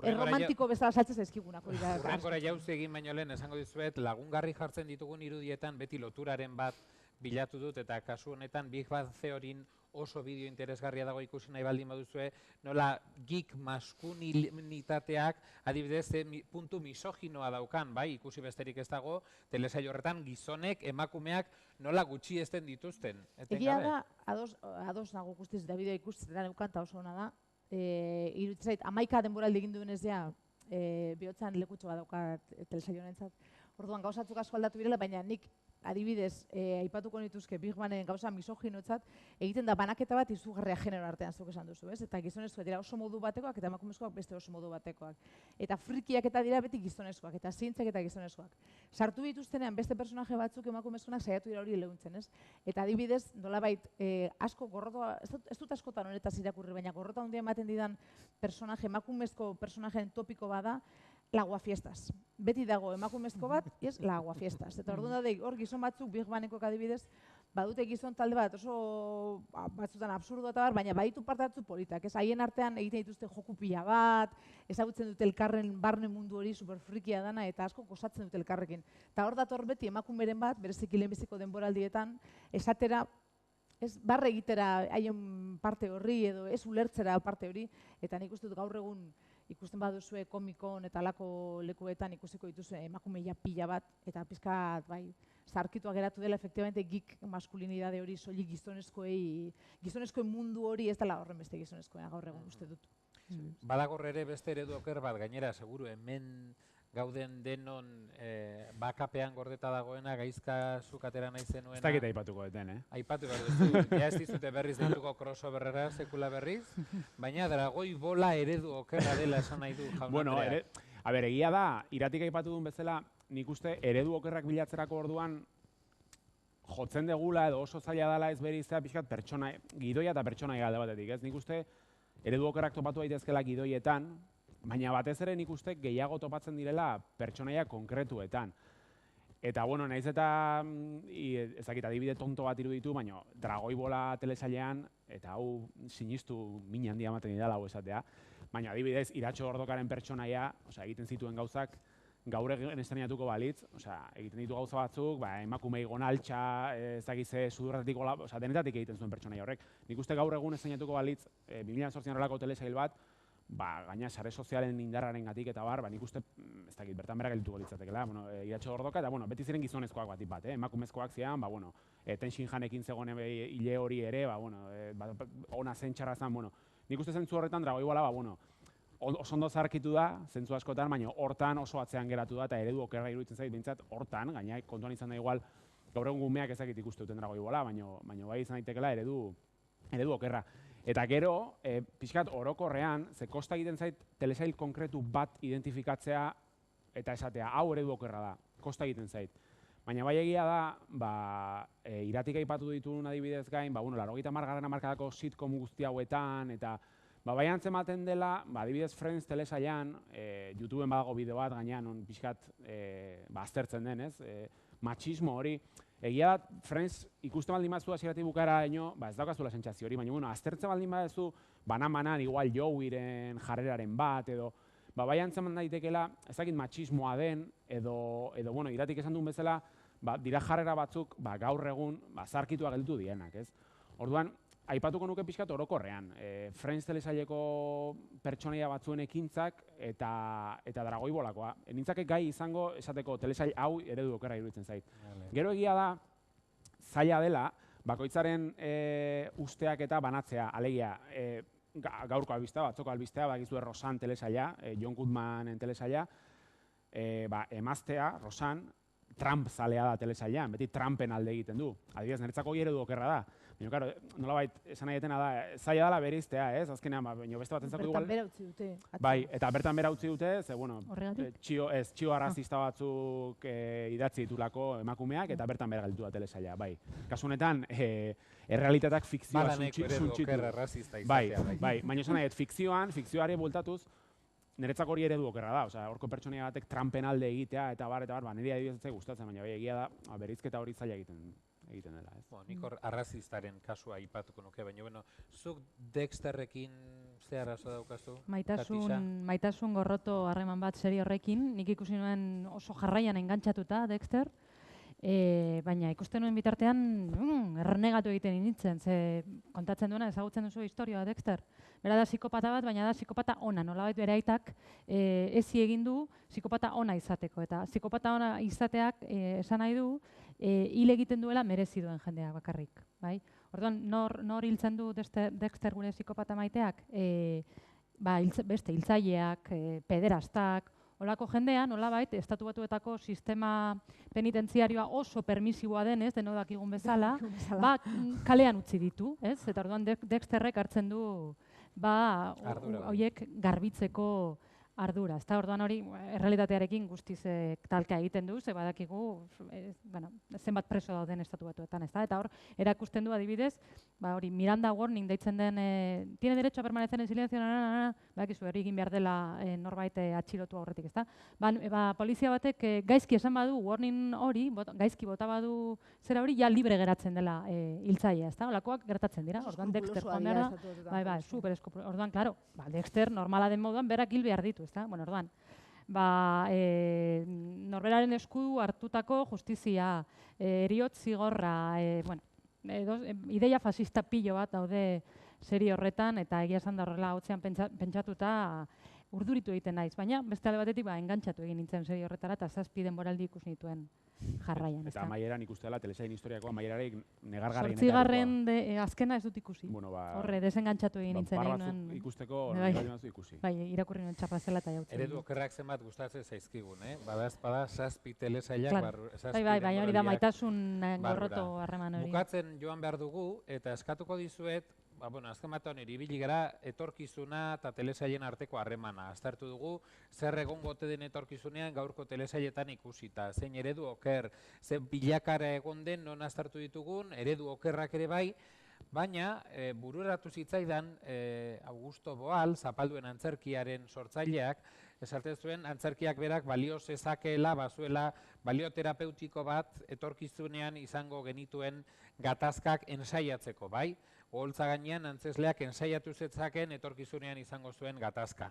Erromantiko bezala saltzen zaizkigunak hori da. Urrengora jauzi egin baino lehen esango dizuet, lagungarri jartzen ditugun irudietan beti loturaren bat bilatu dut, eta kasu honetan Big Bang Theoryn oso bideo interesgarria dago ikusi nahi baldin baduzue, nola geek maskulinitateak adibidez puntu misoginoa daukan, bai, ikusi besterik ez dago, telesail horretan gizonek, emakumeak nola gutxiesten dituzten. Egia da, ados nago guztiz da bideo ikustetan eukanta oso hona da, iruditzen zait, 11 denboraldi egin duenez ja, bihotzan lekutxo bat daukat telesail honentzat. Orduan gauzatzuk asko aldatu birela, baina nik adibidez, aipatuko nituzke Big Bangen gauza misoginotzat, egiten da banaketa bat izugarria genero artean zuk esan duzu, ez? Eta gizonezkoak dira oso modu batekoak eta emakumezkoak beste oso modu batekoak. Eta frikiak eta dira beti gizonezkoak, eta zientzak eta gizonezkoak. Sartu dituztenean beste personaje batzuk emakumezkoak saiatu dira hori leuntzen, ez? Eta adibidez, nolabait asko gorrotoa, ez dut askotan honetaz irakurri, baina gorrota handia ematen didan personaje, emakumezko personajeen topiko bada, la aguafiestas. Beti dago emakumezko bat, ez la aguafiestas. Eta orduan da, hor gizon batzuk, Big Bangekoak adibidez, badute gizon talde bat oso batzutan absurdo eta baina baditu parte batzu politak. Ez haien artean egiten dituzte joku pila bat, ezagutzen dute elkarren barne mundu hori superfrikia dana eta asko gozatzen dute elkarrekin. Eta hor dator beti emakumeren bat, bereziki lehenbiziko denboraldietan, esatera, ez barre egitera haien parte horri edo ez ulertzera parte hori, eta nik uste dut gaur egun ikusten baduzue komikon eta alako lekuetan ikusiko dituzue emakumeia pila bat, eta pizkat bai, zarkitua geratu dela efektibamente geek maskulinidade hori soilik gizonezkoen mundu hori ez dela horren beste gizonezkoena gaur egun uste dut. Badagor ere beste eredu oker bat, gainera, seguru, hemen gauden denon bakapean gordeta dagoena, gaizka zuk atera nahi zenuena. Ez dakit aipatuko deten, Aipatu behar duzu, ja ez dizute berriz deituko crossoverrera, sekula berriz, baina dragoi bola eredu okerra dela esan nahi du jaun Andreak. Bueno, egia da, iratik aipatu duen bezala, nik uste eredu okerrak bilatzerako orduan jotzen degula edo oso zaila dela ez beriztea pixkat pertsona, gidoia eta pertsonaia alde batetik, ez? Nik uste eredu okerrak topatu daitezkela gidoietan, baina batez ere nik uste gehiago topatzen direla pertsonaia konkretuetan. Eta, bueno, nahiz eta ezakit adibide tonto bat iruditu, baina dragoi bola telesailean, eta hau sinistu min handia ematen didala hau esatea, baina adibidez Iratxo Ordokaren pertsonaia, egiten zituen gauzak, gaur egin estrenatuko balitz, egiten ditu gauza batzuk, emakumei gonaltxa, ezagize sudurratetik gola, denetatik egiten zuen pertsonaia horrek. Nik uste gaur egun estrenatuko balitz, 2008an horrelako telesail bat, gaina sare sozialen indarraren gatik eta bar, nik uste, ez dakit, bertan bera gelituko litzatekela, Iratxo Gordoka, eta beti ziren gizonezkoak batik bat, emakumezkoak zian, Tenzin Janekin zegoen hile hori ere, ona zen txarra zen, nik uste zentzu horretan Dragoi Bola, oso ondo zarkitu da, zentzu askotan, baina hortan oso atzean geratu da, eta eredu okerra iruditzen zait, bintzat, hortan, gaina kontuan izan da igual, gaur egun gumeak ezakit ikuste duten Dragoi Bola, baina bai izan daitekela eredu okerra. Eta gero, pixkat orokorrean, ze kosta egiten zait telesail konkretu bat identifikatzea eta esatea, hau eredu okerra da, kosta egiten zait. Baina bai egia da, Iratik aipatu dituen adibidez gain, 80. hamarkadako sitcom guzti hauetan, eta bai antzematen dela, adibidez Friends telesailan, YouTubeen badago bideo bat gainean, non pixkat aztertzen den, ez? Matxismo hori, egia da, Friends ikusten baldin bazu hasieratik bukaera ez daukazula sentsazio hori, baina aztertzen baldin baduzu banan igual Joeyren jarreraren bat, edo bai antzeman daitekela, ez dakit matxismoa den, edo Iratik esan duen bezala, dira jarrera batzuk gaur egun zarkitua gelditu dienak, ez? Orduan, aipatuko nuke pixkat orokorrean, Friends telesaileko pertsonaia batzuen ekintzak eta Dragoi Bolakoa. Nintzake gai izango esateko telesail hau eredu okerra iruditzen zait. Gero egia da, zaila dela, bakoitzaren usteak eta banatzea, alegia, gaurko albistea, batzoko albistea, bakizue Rosan telesaila, John Goodmanen telesaila, emaztea, Rosan, Trump zalea da telesailan, beti Trumpen alde egiten du. Adibidez, niretzako eredu okerra da. Baina, karo, nolabait, esan nahi etena da, zaila dela bereiztea, ez? Azkenean, beste bat entzako igual... Bertan bera utzi dute. Bai, eta bertan bera utzi dute, ze, txio arrazista batzuk idatzi ditulako emakumeak, eta bertan bera galditu da telesaila, bai. Kasu honetan, errealitateak fikzioa suntxitu. Bai, baina esan nahi, fikzioari bueltatuz, niretzako hori eredu okerra da, osea, horko pertsonaia batek Trumpen alde egitea, eta bar, niri adibidez gustatzen, baina egia da, bereizketa hori zaila egiten dela, ez? Nik hor arrazistaren kasua aipatuko nuke, baina, zuk Dexterrekin ze arazo daukazu? Maitasun gorroto harreman bat serie horrekin, nik ikusi nuen oso jarraian engantzatuta Dexter, baina ikusten nuen bitartean ernegatu egiten nintzen, ze kontatzen duena ezagutzen duzu historioa Dexter. Bera da psikopata bat, baina da psikopata ona, nolabait bere aitak ezi egin du psikopata ona izateko. Eta psikopata ona izateak esan nahi du, hil egiten duela merezi duen jendeak bakarrik. Orduan, nor hiltzen du Dexter gure psikopata maiteak? Beste hiltzaileak, pederastak, holako jendea, nolabait, Estatu Batuetako sistema penitentziarioa oso permisiboa denez, deno dakigun bezala, kalean utzi ditu, ez? Eta orduan Dexterrek hartzen du horiek garbitzeko ardura. Orduan hori, errealitatearekin guztiz talka egiten du, ze badakigu zenbat preso dauden Estatu Batuetan, ezta? Eta hor, erakusten du adibidez, hori Miranda Warning deitzen den, tiene derecho a permanecer en silencio, badakizu, hori egin behar dela norbait atxilotu aurretik, ezta? Polizia batek gaizki esan badu, warning hori, gaizki bota badu zera hori, ja libre geratzen dela hiltzailea, ezta? Holakoak gertatzen dira, orduan Dexter joan behar da, super eskrupulosua. Orduan, klaro, Dexter normala den moduan berak hil behar ditu, ezta? Bueno, orduan, norberaren esku hartutako justizia, heriotz zigorra, ideia fascista pilo bat daude serie horretan, eta egia esan da horrela hotzean pentsatuta urduritu egiten naiz, baina beste alde batetik engantzatu egin nintzen serie horretara, eta 7 denboraldi ikusi nituen jarraian. Eta amaieran ikustela, telesain historiako amaierarik negargarri. 8. azkena ez dut ikusi. Horre, desengantzatu egin nintzen. Par batzuk ikusteko, negarri batzu ikusi. Bai, irakurri nuen txapa zela eta jautzen. Eredu okerrak zenbat gustatzen zaizkigun, Badazpada 7 telesailak, 7 bai, hori da maitasun gorroto harreman hori. Bukatzen joan behar dugu, eta eskatuko dizuet, azken batean ibili gara etorkizuna eta telesailen arteko harremana. Aztertu dugu, zer egongo ote den etorkizunean gaurko telesailetan ikusita. Zein eredu oker, zein bilakara egon den non aztertu ditugun, eredu okerrak ere bai, baina bururatu zitzaidan Augusto Boal, Zapalduen antzerkiaren sortzaileak, esaten zuen antzerkiak berak balio zezakeela, bazuela balio terapeutiko bat etorkizunean izango genituen gatazkak ensaiatzeko, bai? Oholtza gainean antzesleak ensaiatu zetzaken etorkizunean izango zuen gatazka.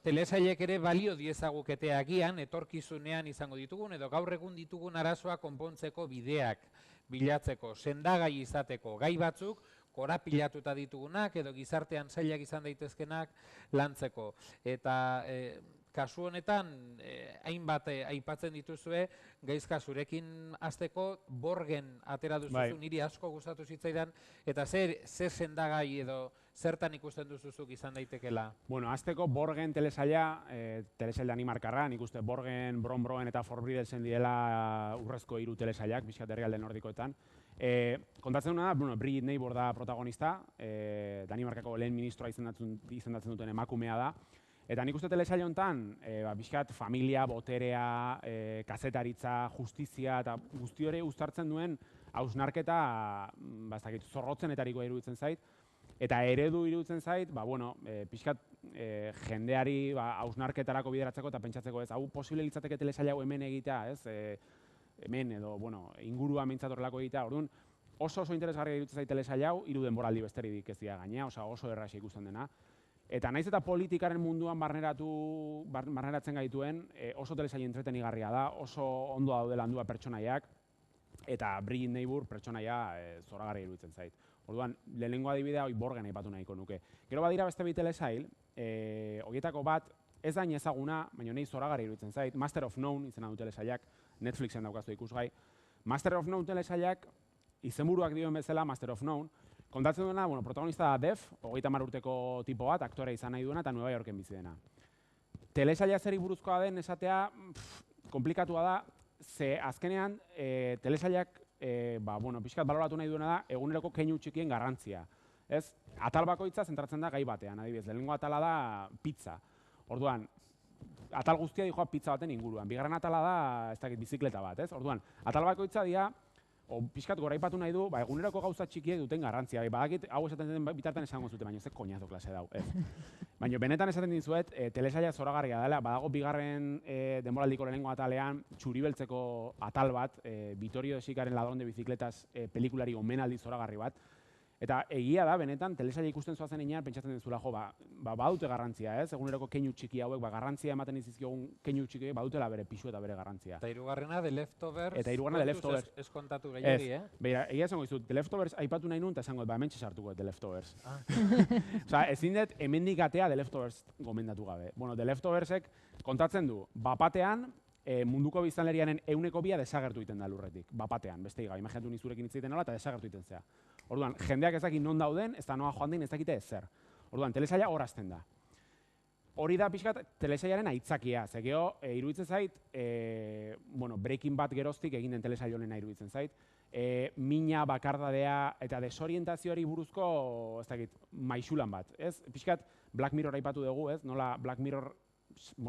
Telesailek ere balio diezagukete agian etorkizunean izango ditugun edo gaur egun ditugun arazoa konpontzeko bideak bilatzeko, sendagai izateko gai batzuk korapilatuta ditugunak edo gizartean zailak izan daitezkenak lantzeko. Eta kasu honetan, hainbat aipatzen dituzue, Gaizka, zurekin hasteko Borgen atera duzuzu, niri asko gustatu zitzaidan, eta zer sendagai edo zertan ikusten duzuzuk izan daitekela? Bueno, hasteko Borgen telesaila, telesail Danimarkarra, nik uste Borgen, Broen eta Forbridelsen direla urrezko 3 telesailak, pixkat herrialde nordikoetan. Kontatzen duna da, Brigitte Neighbor da protagonista, Danimarkako lehen ministroa izendatzen duten emakumea da. Eta nik uste telesail honetan, pixkat familia, boterea, kazetaritza, justizia eta guzti hori uztartzen duen hausnarketa zorrotzenetarikoa iruditzen zait. Eta eredu iruditzen zait, pixkat jendeari hausnarketarako bideratzeko eta pentsatzeko ez. Hau posible litzateke telesail hau hemen egitea, ez? Hemen edo, ingurua mintzatorrelako egitea. Orduan, oso interesgarria iruditzen zait telesail hau, 3 denboraldi besterik ez dira gainea, oso erraxa ikusten dena. Eta naiz eta politikaren munduan barneratzen gaituen, oso telesail entretenigarria da, oso ondo daude landua pertsonaiak, eta Brigitte Neighbor pertsonaia zoragarria iruditzen zait. Orduan, lehenengo adibidea hori Borgen aipatu nahiko nuke. Gero badira beste 2 telesail, horietako bat ez da ezaguna, baina nahi zoragarria iruditzen zait, Master of None izena du telesailak, Netflixen daukazu ikusgai. Master of None telesailak, izenburuak dioen bezala Master of None, kontatzen duena, protagonista da Dev, 30 urteko tipo bat, aktore izan nahi duena eta Nueva Yorken bizi dena. Telesaila zeri buruzkoa den esatea komplikatua da, ze azkenean telesailak pixkat baloratu nahi duena da eguneroko keinu txikien garrantzia. Atal bakoitza zentratzen da gai batean, adibidez, lehenengo atala da pizza. Orduan, atal guztia dijoa pizza baten inguruan. Bigarren atala da, ez dakit, bizikleta bat, ez? Orduan, atal bakoitza dira, pixkat goraipatu nahi du, eguneroko gauza txikiek duten garrantzia. Badakit, hau esaten den bitartan esango zute, baina ze koñazo klase dau, ez? Baina benetan esaten dizuet, telesaila zoragarria dela, badago bigarren denboraldiko lehenengo atalean, txuribeltzeko atal bat, Vittorio de Sicaren Ladrón de Bicicletas pelikulari omenaldi zoragarri bat. Eta egia da, benetan, telesaila ikusten zoazen inean, pentsatzen dezula, badute garrantzia, ez? Eguneroko keinu txiki hauek, garrantzia ematen izizkiogun keinu txiki badutela bere pisu eta bere garrantzia. Eta hirugarrena, The Leftovers. Eta hirugarrena, The Leftovers. Ez kontatu gehiagi, Beira, egia esango izut, The Leftovers aipatu nahi nun, eta esango, hemen txesartuko The Leftovers. Ezin dut, hemendik atea The Leftovers gomendatu gabe. The Leftoversek kontatzen du, bapatean, munduko biztanlerianen 2% desagertu egiten da lurretik, bapatean, beste gabe, imaginatu nizurekin hitz egiten nola eta desagertu egiten zea. Orduan, jendeak ez dakit non dauden, ez da noa joan den ez dakite ezer. Orduan, telesaila horazten da. Hori da pixkat telesailaren aitzakia, ze geho, iruditzen zait, Breaking Bad geroztik egin den telesail honena iruditzen zait, mina, bakardadea eta desorientazioari buruzko, ez dakit, maisulan bat, ez? Pixkat Black Mirror aipatu dugu, ez? Nola Black Mirror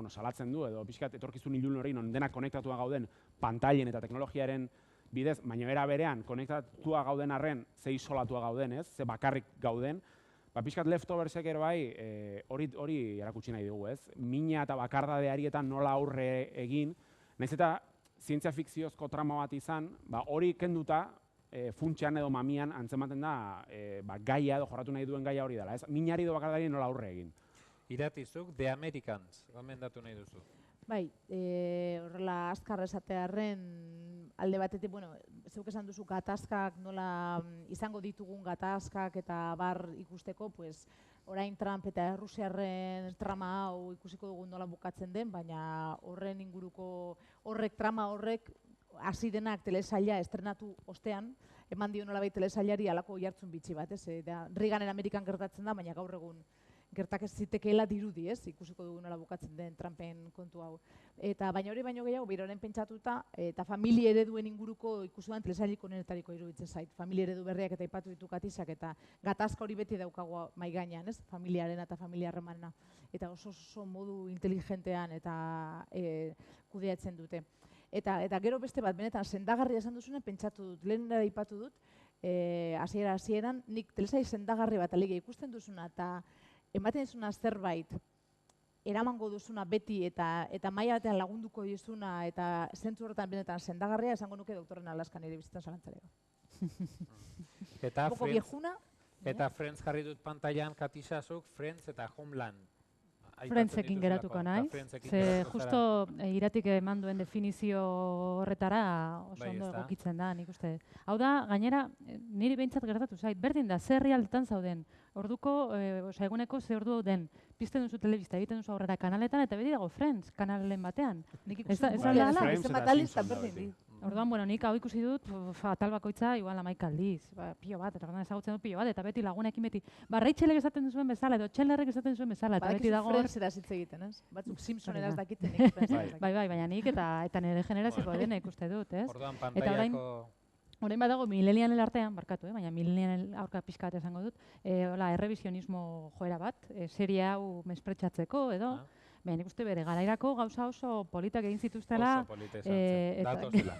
salatzen du, edo pixkat etorkizun ilun hori non denak konektatua gauden pantailen eta teknologiaren bidez, baina era berean konektatua gauden arren, ze isolatua gauden, ez? Ze bakarrik gauden, pixkat Leftoversek ere bai hori erakutsi nahi dugu, ez? Mina eta bakardadearietan nola aurre egin, nahiz eta zientzia fikziozko trama bat izan, hori kenduta funtsean edo mamian antzematen da gaia edo jorratu nahi duen gaia hori dela, ez? Minari edo bakardadeari nola aurre egin. Iratizuk, The Americans, gomendatu nahi duzu. Bai, horrela azkar esatearren alde batetik, zeuk esan duzu gatazkak nola izango ditugun gatazkak eta bar ikusteko, orain Trump eta Rusiarren trama hau ikusiko dugun nola bukatzen den, baina horren inguruko trama horrek hasi denak telesaila estrenatu ostean, eman dio nolabait telesailari halako oihartzun bitxi bat, ez? Reaganen Amerikan gertatzen da, baina gaur egun gertak ez zitekeela dirudi, ez? Ikusiko dugu nola bukatzen den Trumpen kontu hau. Baina hori baino gehiago, biroren pentsatuta, eta familia ereduen inguruko ikusuan telesailiko honetariko iruditzen zait. Familia eredu berriak eta aipatu ditu Katizak, eta gatazka hori beti daukagu mahai gainean, ez? Familiaren eta familia harremanena. Eta oso modu inteligentean eta kudeatzen dute. Eta gero beste bat, benetan, sendagarria esan duzunen pentsatu dut, lehen aipatu dut, hasieran, nik telesail sendagarri bat alegia ikusten duzuna, eta ematen duzuna zerbait, eramango duzuna beti eta maila batean lagunduko dizuna eta zentzu horretan benetan sendagarria, esango nuke Doktoren Alaskan ere bizitzen zalantzarego. Eta Friends jarri dut pantailan, Katisazuk, Friends eta Homeland Friendsekin geratuko naiz. Ze justo iratik eman duen definizio horretara oso Bai, ondo ezta? egokitzen da, nik uste. Hau da, gainera, niri behintzat gertatu zait, berdin da, zer herrialdetan zauden. Orduko, osea, eguneko ze ordu den, pizten duzu telebista, egiten duzu aurrera kanaletan, eta beti dago Friends kanalen batean. Nik Ez da- ikusten ez dut, da hala? Friends zenbat eta aldiz eta Simpson da berdin beti. dit. Orduan, bueno, nik hau ikusi dut, atal bakoitza, igual 11 aldiz, pilo bat, eta orduan ezagutzen dut pilo bat, eta beti lagunekin beti, Rachelek esaten duzuen bezala, edo Chandlerrek esaten zuen bezala, eta beti dago hor. Friendsera hitz egiten, ez? Batzuk Simpsoneraz Hori da. dakiten, nik Friendsera dakit. Bai, baina nik eta nire generaziko dena ikuste dut, ez? Orduan Eta orain, pantaiako... orain badago millennialen artean, barkatu, baina millennialen aurka pixka bat esango dut, hola, errevisionismo joera bat, serie hau mespretxatzeko edo, Ah. baina nik uste bere garairako gauza oso politak egin zituztela, Oso polite esan zen. eta- Datozela.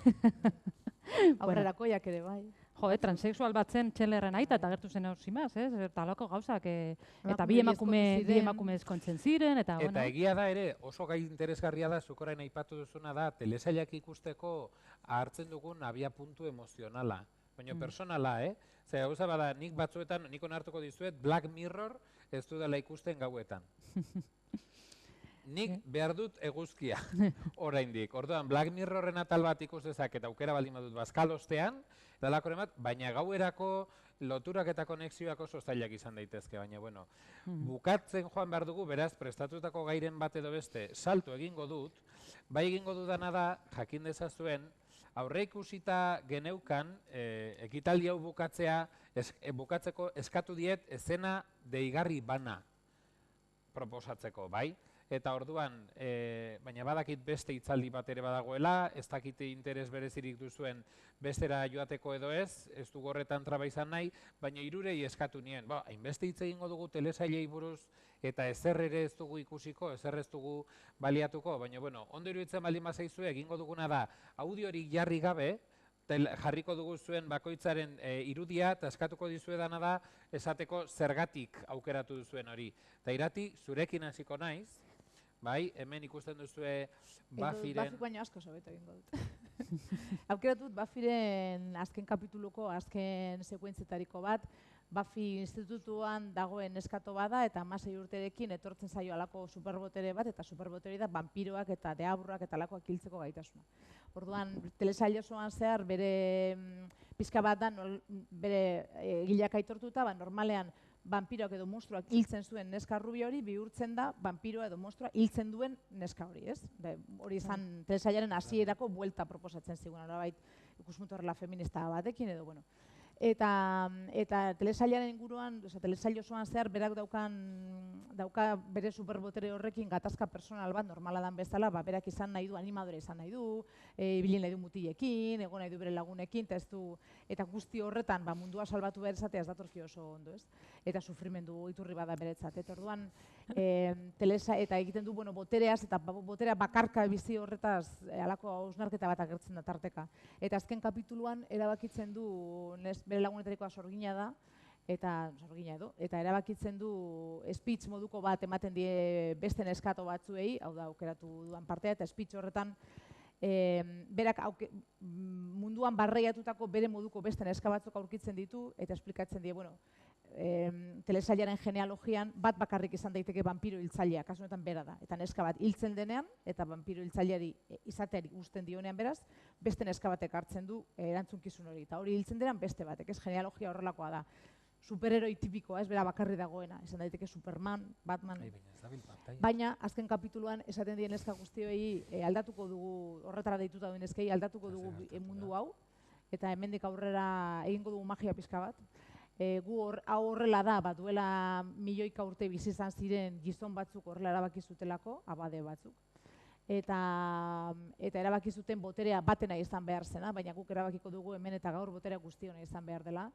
Aurrerakoiak ere bai. jo, transexual bat zen Chandlerren aita, eta gertu zen hor zimaz, ez? Eta halako gauzak, eta bi Emakumeei ezkondu emakume ezkontzen ziren, eta, bueno. Eta egia da ere, oso gai interesgarria da, zuk orain aipatu duzuna da, telesailak ikusteko hartzen dugun abia puntu emozionala. Baina personala, Zer, gauza bada, nik batzuetan, nik onartuko dizuet, Black Mirror ez dudala ikusten gauetan. Nik behar dut eguzkia, oraindik. Orduan, Black Mirrorren atal bat ikus dezak eta aukera baldin badut bazkalostean, dalakoren bat, baina gauerako loturak eta konexioak oso zailak izan daitezke, baina bueno, bukatzen joan behar dugu, beraz, prestatutako gairen bat edo beste, salto egingo dut, bai egingo dudana da, jakin dezazuen, aurre ikusita geneukan, ekitaldi hau bukatzeko eskatu diet ezena deigarri bana proposatzeko, bai? Eta orduan, baina badakit beste hitzaldi bat ere badagoela, ez dakite interes berezirik duzuen bestera joateko edo ez dugu horretan traba izan nahi, baina hirurei eskatu nien, hainbeste hitz egingo dugu telesailei buruz, eta ezer ere ez dugu ikusiko, ezer ez dugu baliatuko, baina bueno, ondo iruditzen baldin bazaizue, egingo duguna da, audiorik jarri gabe, jarriko dugu zuen bakoitzaren irudia, eta eskatuko dizuedana da, esateko zergatik aukeratu duzuen hori. Eta Irati, zurekin hasiko naiz, bai, hemen ikusten duzue Buffyren... Buffy baino asko sobeto egingo dut. Aukeratu dut Buffyren azken kapituluko, azken sekuentzetariko bat, Buffy institutuan dagoen neskato bada eta 16 urterekin etortzen zaio alako superbotere bat, eta superbotere da vampiroak eta deaburrak eta alakoak hiltzeko gaitasuna. Orduan, telesail osoan zehar bere pizka bat da, bere egileak aitortuta, normalean vampiroak edo monstruak hiltzen zuen neska rubio hori, bihurtzen da vampiroa edo monstrua hiltzen duen neska hori, ez? Hori izan telesailaren hasierako buelta proposatzen zigun, horabait ikuspuntu horrela feminista batekin edo, bueno. Eta telesailaren inguruan, telesail osoan zehar berak dauka bere superbotere horrekin gatazka personal bat normala dan bezala, berak izan nahi du, animadore izan nahi du, ibili nahi du mutilekin, egon nahi du bere lagunekin, eta guzti horretan mundua salbatu behar izatea ez datorki oso ondo, ez? Eta sufrimendu iturri bada beretzat. Eta orduan, eta egiten du botereaz, eta boterea bakarka bizi horretaz halako hausnarketa bat agertzen da tarteka. Eta azken kapituluan erabakitzen du, bere lagunetarikoa sorgina da, eta erabakitzen du speech moduko bat ematen die beste neskato batzuei, hau da aukeratu duan partea, eta speech horretan berak munduan barreiatutako bere moduko beste neska batzuk aurkitzen ditu, eta esplikatzen die, telesailaren genealogian bat bakarrik izan daiteke vampiro hiltzailea, kasu honetan bera da. Eta neska bat hiltzen denean, eta vampiro hiltzaileari izateari uzten dionean beraz, beste neska batek hartzen du erantzunkizun hori. Eta hori hiltzen denean beste batek, ez genealogia horrelakoa da. Superheroi tipikoa, ez bera bakarri dagoena, esan daiteke Superman, Batman. Baina, azken kapituluan, esaten dien neska guztioi aldatuko dugu, horretara deituta duen neskei, aldatuko dugu mundu hau, eta hemendik aurrera egingo dugu magia pizka bat. Hau horrela da, duela milioika urte bizi izan ziren gizon batzuk horrela erabaki zutelako, abade batzuk. Eta erabaki zuten boterea batena izan behar zena, baina guk erabakiko dugu hemen eta gaur boterea guztiona izan behar dela.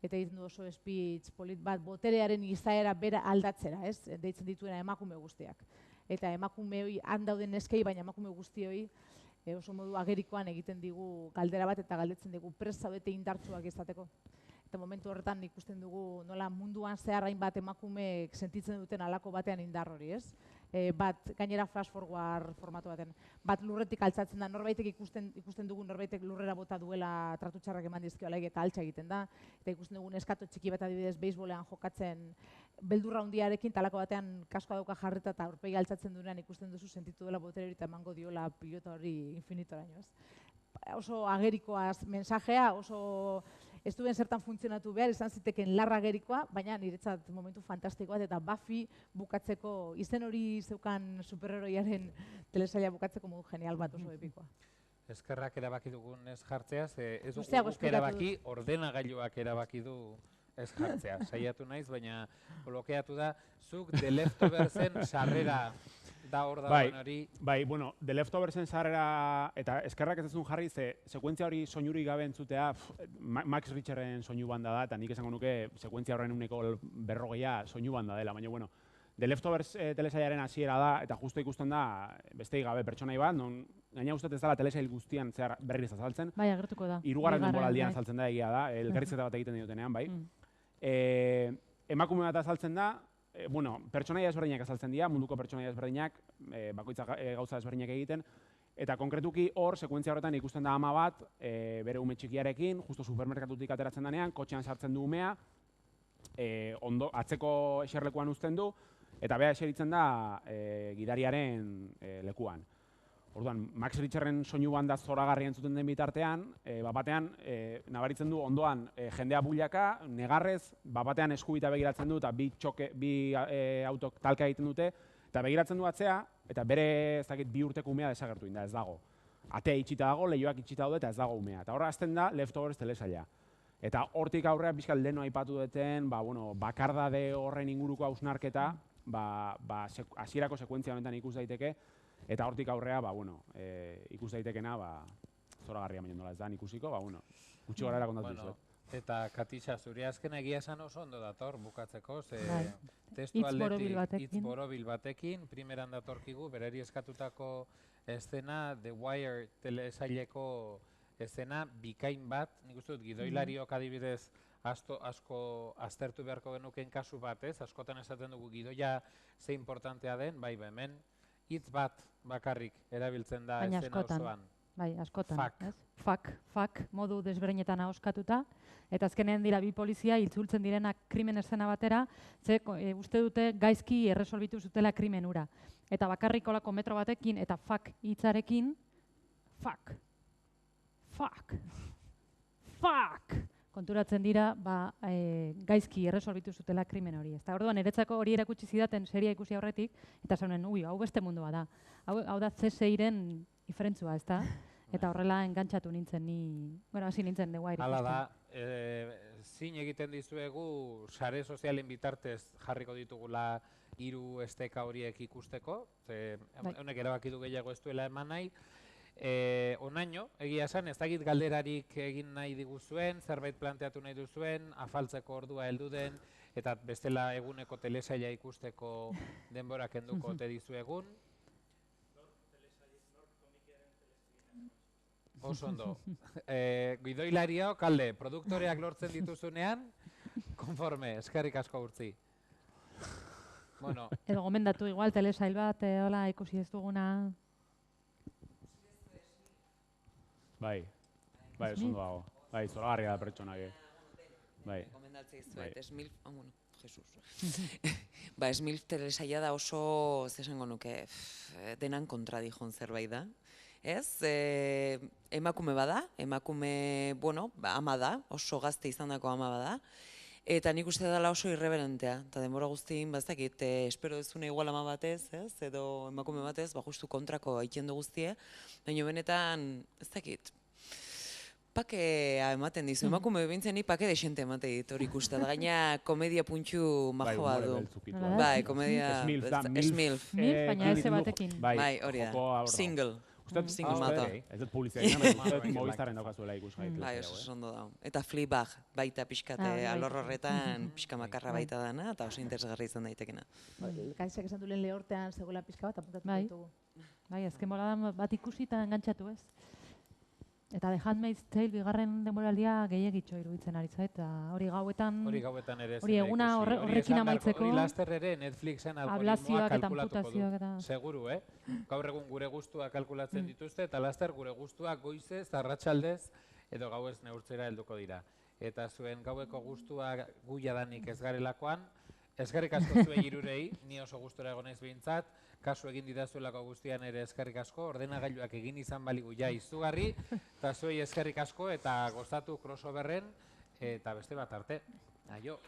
Eta egiten du oso speech polit bat, boterearen izaera bera aldatzera, ez? Deitzen dituena emakume guztiak. Eta emakume hori handauden eskei, baina emakume guzti hori oso modu agerikoan egiten digu galdera bat eta galdetzen digu prest zaudete indartsuak izateko. Eta momentu horretan ikusten dugu nola munduan zehar hainbat emakumeek sentitzen duten halako batean indar hori, ez? Gainera flash forward formatu baten. Bat lurretik altzatzen da, norbaitek ikusten dugu norbaitek lurrera bota duela tratu txarrak eman dizkiola eta altxa egiten da. Eta ikusten dugu neskato txiki bat adibidez beisbolean jokatzen beldurra handiarekin talako batean kaskoa dauka jarrita eta aurpegi altzatzen duenean ikusten duzu sentitu dela botere hori eta emango diola pilota hori infinitoraino, ez? Oso agerikoa mensajea, oso ez duen zertan funtzionatu behar, izan ziteken larra agerikoa, baina niretzat momentu fantastikoa eta Buffy bukatzeko, izen hori zeukan superheroiaren telesaila bukatzeko modu genial bat oso epikoa. Eskerrak erabaki dugun ez jartzeaz, ez Guztiago dugu esplikatu erabaki, ordenagailuak erabaki du ez jartzea. Saiatu naiz, baina blokeatu da, zuk The Leftoversen sarrera da hor dagoen hori. Bai, bueno, The Leftoversen sarrera, eta eskerrak ez ezun jarri, sekuentzia hori soinurik gabe entzutea, Max Richteren soinu banda da, eta nik esango nuke sekuentzia horren uneko 40 soinu banda dela, baina bueno, The Leftovers telesailaren hasiera da, eta justo ikusten da, besteik gabe pertsonai bat, non gaina uste ez dela telesail guztian zehar berriz azaltzen. Bai, agertuko da. Hirugarren denboraldian azaltzen da egia da, elkarrizketa bat egiten diotenean, bai. Emakume bat azaltzen da, bueno, pertsonaia ezberdinak azaltzen dira, munduko pertsonaia ezberdinak, bakoitza gauza ezberdinak egiten, eta konkretuki hor, sekuentzia horretan ikusten da ama bat, bere ume txikiarekin, justo supermerkatutik ateratzen denean, kotxean sartzen du umea, atzeko eserlekuan uzten du, eta bea eseritzen da gidariaren lekuan. Orduan, Max Richteren soinu banda zoragarri entzuten den bitartean, batean nabaritzen du ondoan jendea builaka, negarrez, batean eskubita begiratzen du eta bi autok talka egiten dute, eta begiratzen du atzea, eta bere ez dakit 2 urteko umea desagertu da, ez dago. Atea itxita dago, leioak itxita daude eta ez dago umea. Eta horra hasten da Leftovers telesaila. Eta hortik aurrea pixka leheno aipatu duten, bakardade horren inguruko hausnarketa, hasierako sekuentzia honetan ikus daiteke, eta hortik aurrea, ikus daitekena, zoragarria baino nola ez da ikusiko, gutxi gorara kontatu dizuet. Eta Katixa, zure azkena egia esan oso ondo dator bukatzeko, ze testu aldetik hitz borobil batekin, primeran datorkigu, berari eskatutako eszena, The Wire telesaileko eszena, bikain bat, nik uste dut, gidoilariok adibidez asko aztertu beharko genuken kasu bat, ez? Askotan esaten dugu gidoia ze importantea den, bai hemen, hitz bat bakarrik erabiltzen da eszena osoan. Bai, askotan. Fak, modu desberdinetan ahoskatuta, eta azkenean dira bi polizia itzultzen direnak krimen eszena batera, ze uste dute gaizki erresolbitu zutela krimen hura. Eta bakarrik olako metro batekin eta fak hitzarekin, fak, konturatzen dira gaizki erresolbitu zutela krimen hori. Eta orduan, niretzako hori erakutsi zidaten seria ikusi aurretik, eta zaunen, hau beste mundua da. Hau da CSI-ren diferentzua, ez da? Eta horrela engantxatu nintzen hasi nintzen The Wire. Hala da, zin egiten dizuegu sare sozialen bitartez jarriko ditugula 3 esteka horiek ikusteko, honek erabaki du gehiago ez duela eman nahi. Onaino, egia esan, ez dakit galderarik egin nahi diguzuen, zerbait planteatu nahi duzuen, afaltzeko ordua heldu den, eta bestela eguneko telesaila ikusteko denbora kenduko ote dizuegun. Oso ondo. Gidoilariok, alde, produktoreak lortzen dituzunean, konforme, eskerrik asko Urtzi. Edo gomendatu igual telesail bat, hola ikusi ez duguna. Bai, oso ondo dago. Bai, zoragarria da pertsonak. Bai. Gomendatzea izuet, Smilf, Jesus. Smilf telesaila da oso, zesango nuke, denan kontra dijon zerbait da. Ez, emakume bada, ama da, oso gazte izandako ama bada, eta nik uste dela oso irreberentea, eta denbora guztien, ez dakit, espero dezune igual ama batez, edo emakume batez, justu kontrako aikendu guztie, baina benetan, ez dakit, pakea ematen dizu, emakume bintzen ni pake desente emate dit hori ikusta, da gaina komedia puntxu majo bat du. Bai, komedia... Smilf, baina eze batekin. Bai, hori da, single. Single mata. Ez dut polizia egin, Movistarren daukazuela ikusgai. Bai, oso ondo da. Eta Fleabag, baita pixkate alor horretan, pixka makarra baita dana, eta oso interesgarri izan daitekena. Kaizak esan duen lehortean zegoela pixka bat, apuntatu ditugu. Bai, azken boladan bat ikusi eta engantzatu ez. Eta The Handmaid's Tale bigarren denboraldia gehiagitxo iruditzen ari zait, eta hori gauetan ere hori eguna horrekin amaitzeko. Hori laster ere Netflixen algoritmoa kalkulatuko du. Seguru, Gaur egun gure gustuak kalkulatzen dituzte, eta laster gure gustuak goizez, arratsaldez, edo gauez neurtzera helduko dira. Eta zuen gaueko gustuak gu jadanik ez garelakoan, Eskerrik asko zuei hirurei, ni oso gustora egon naiz behintzat, kasu egin didazuelako guztian ere eskerrik asko, ordenagailuak egin izan baligu ja izugarri, eta zuei eskerrik asko eta gozatu crossoverren, eta beste bat arte. Aio.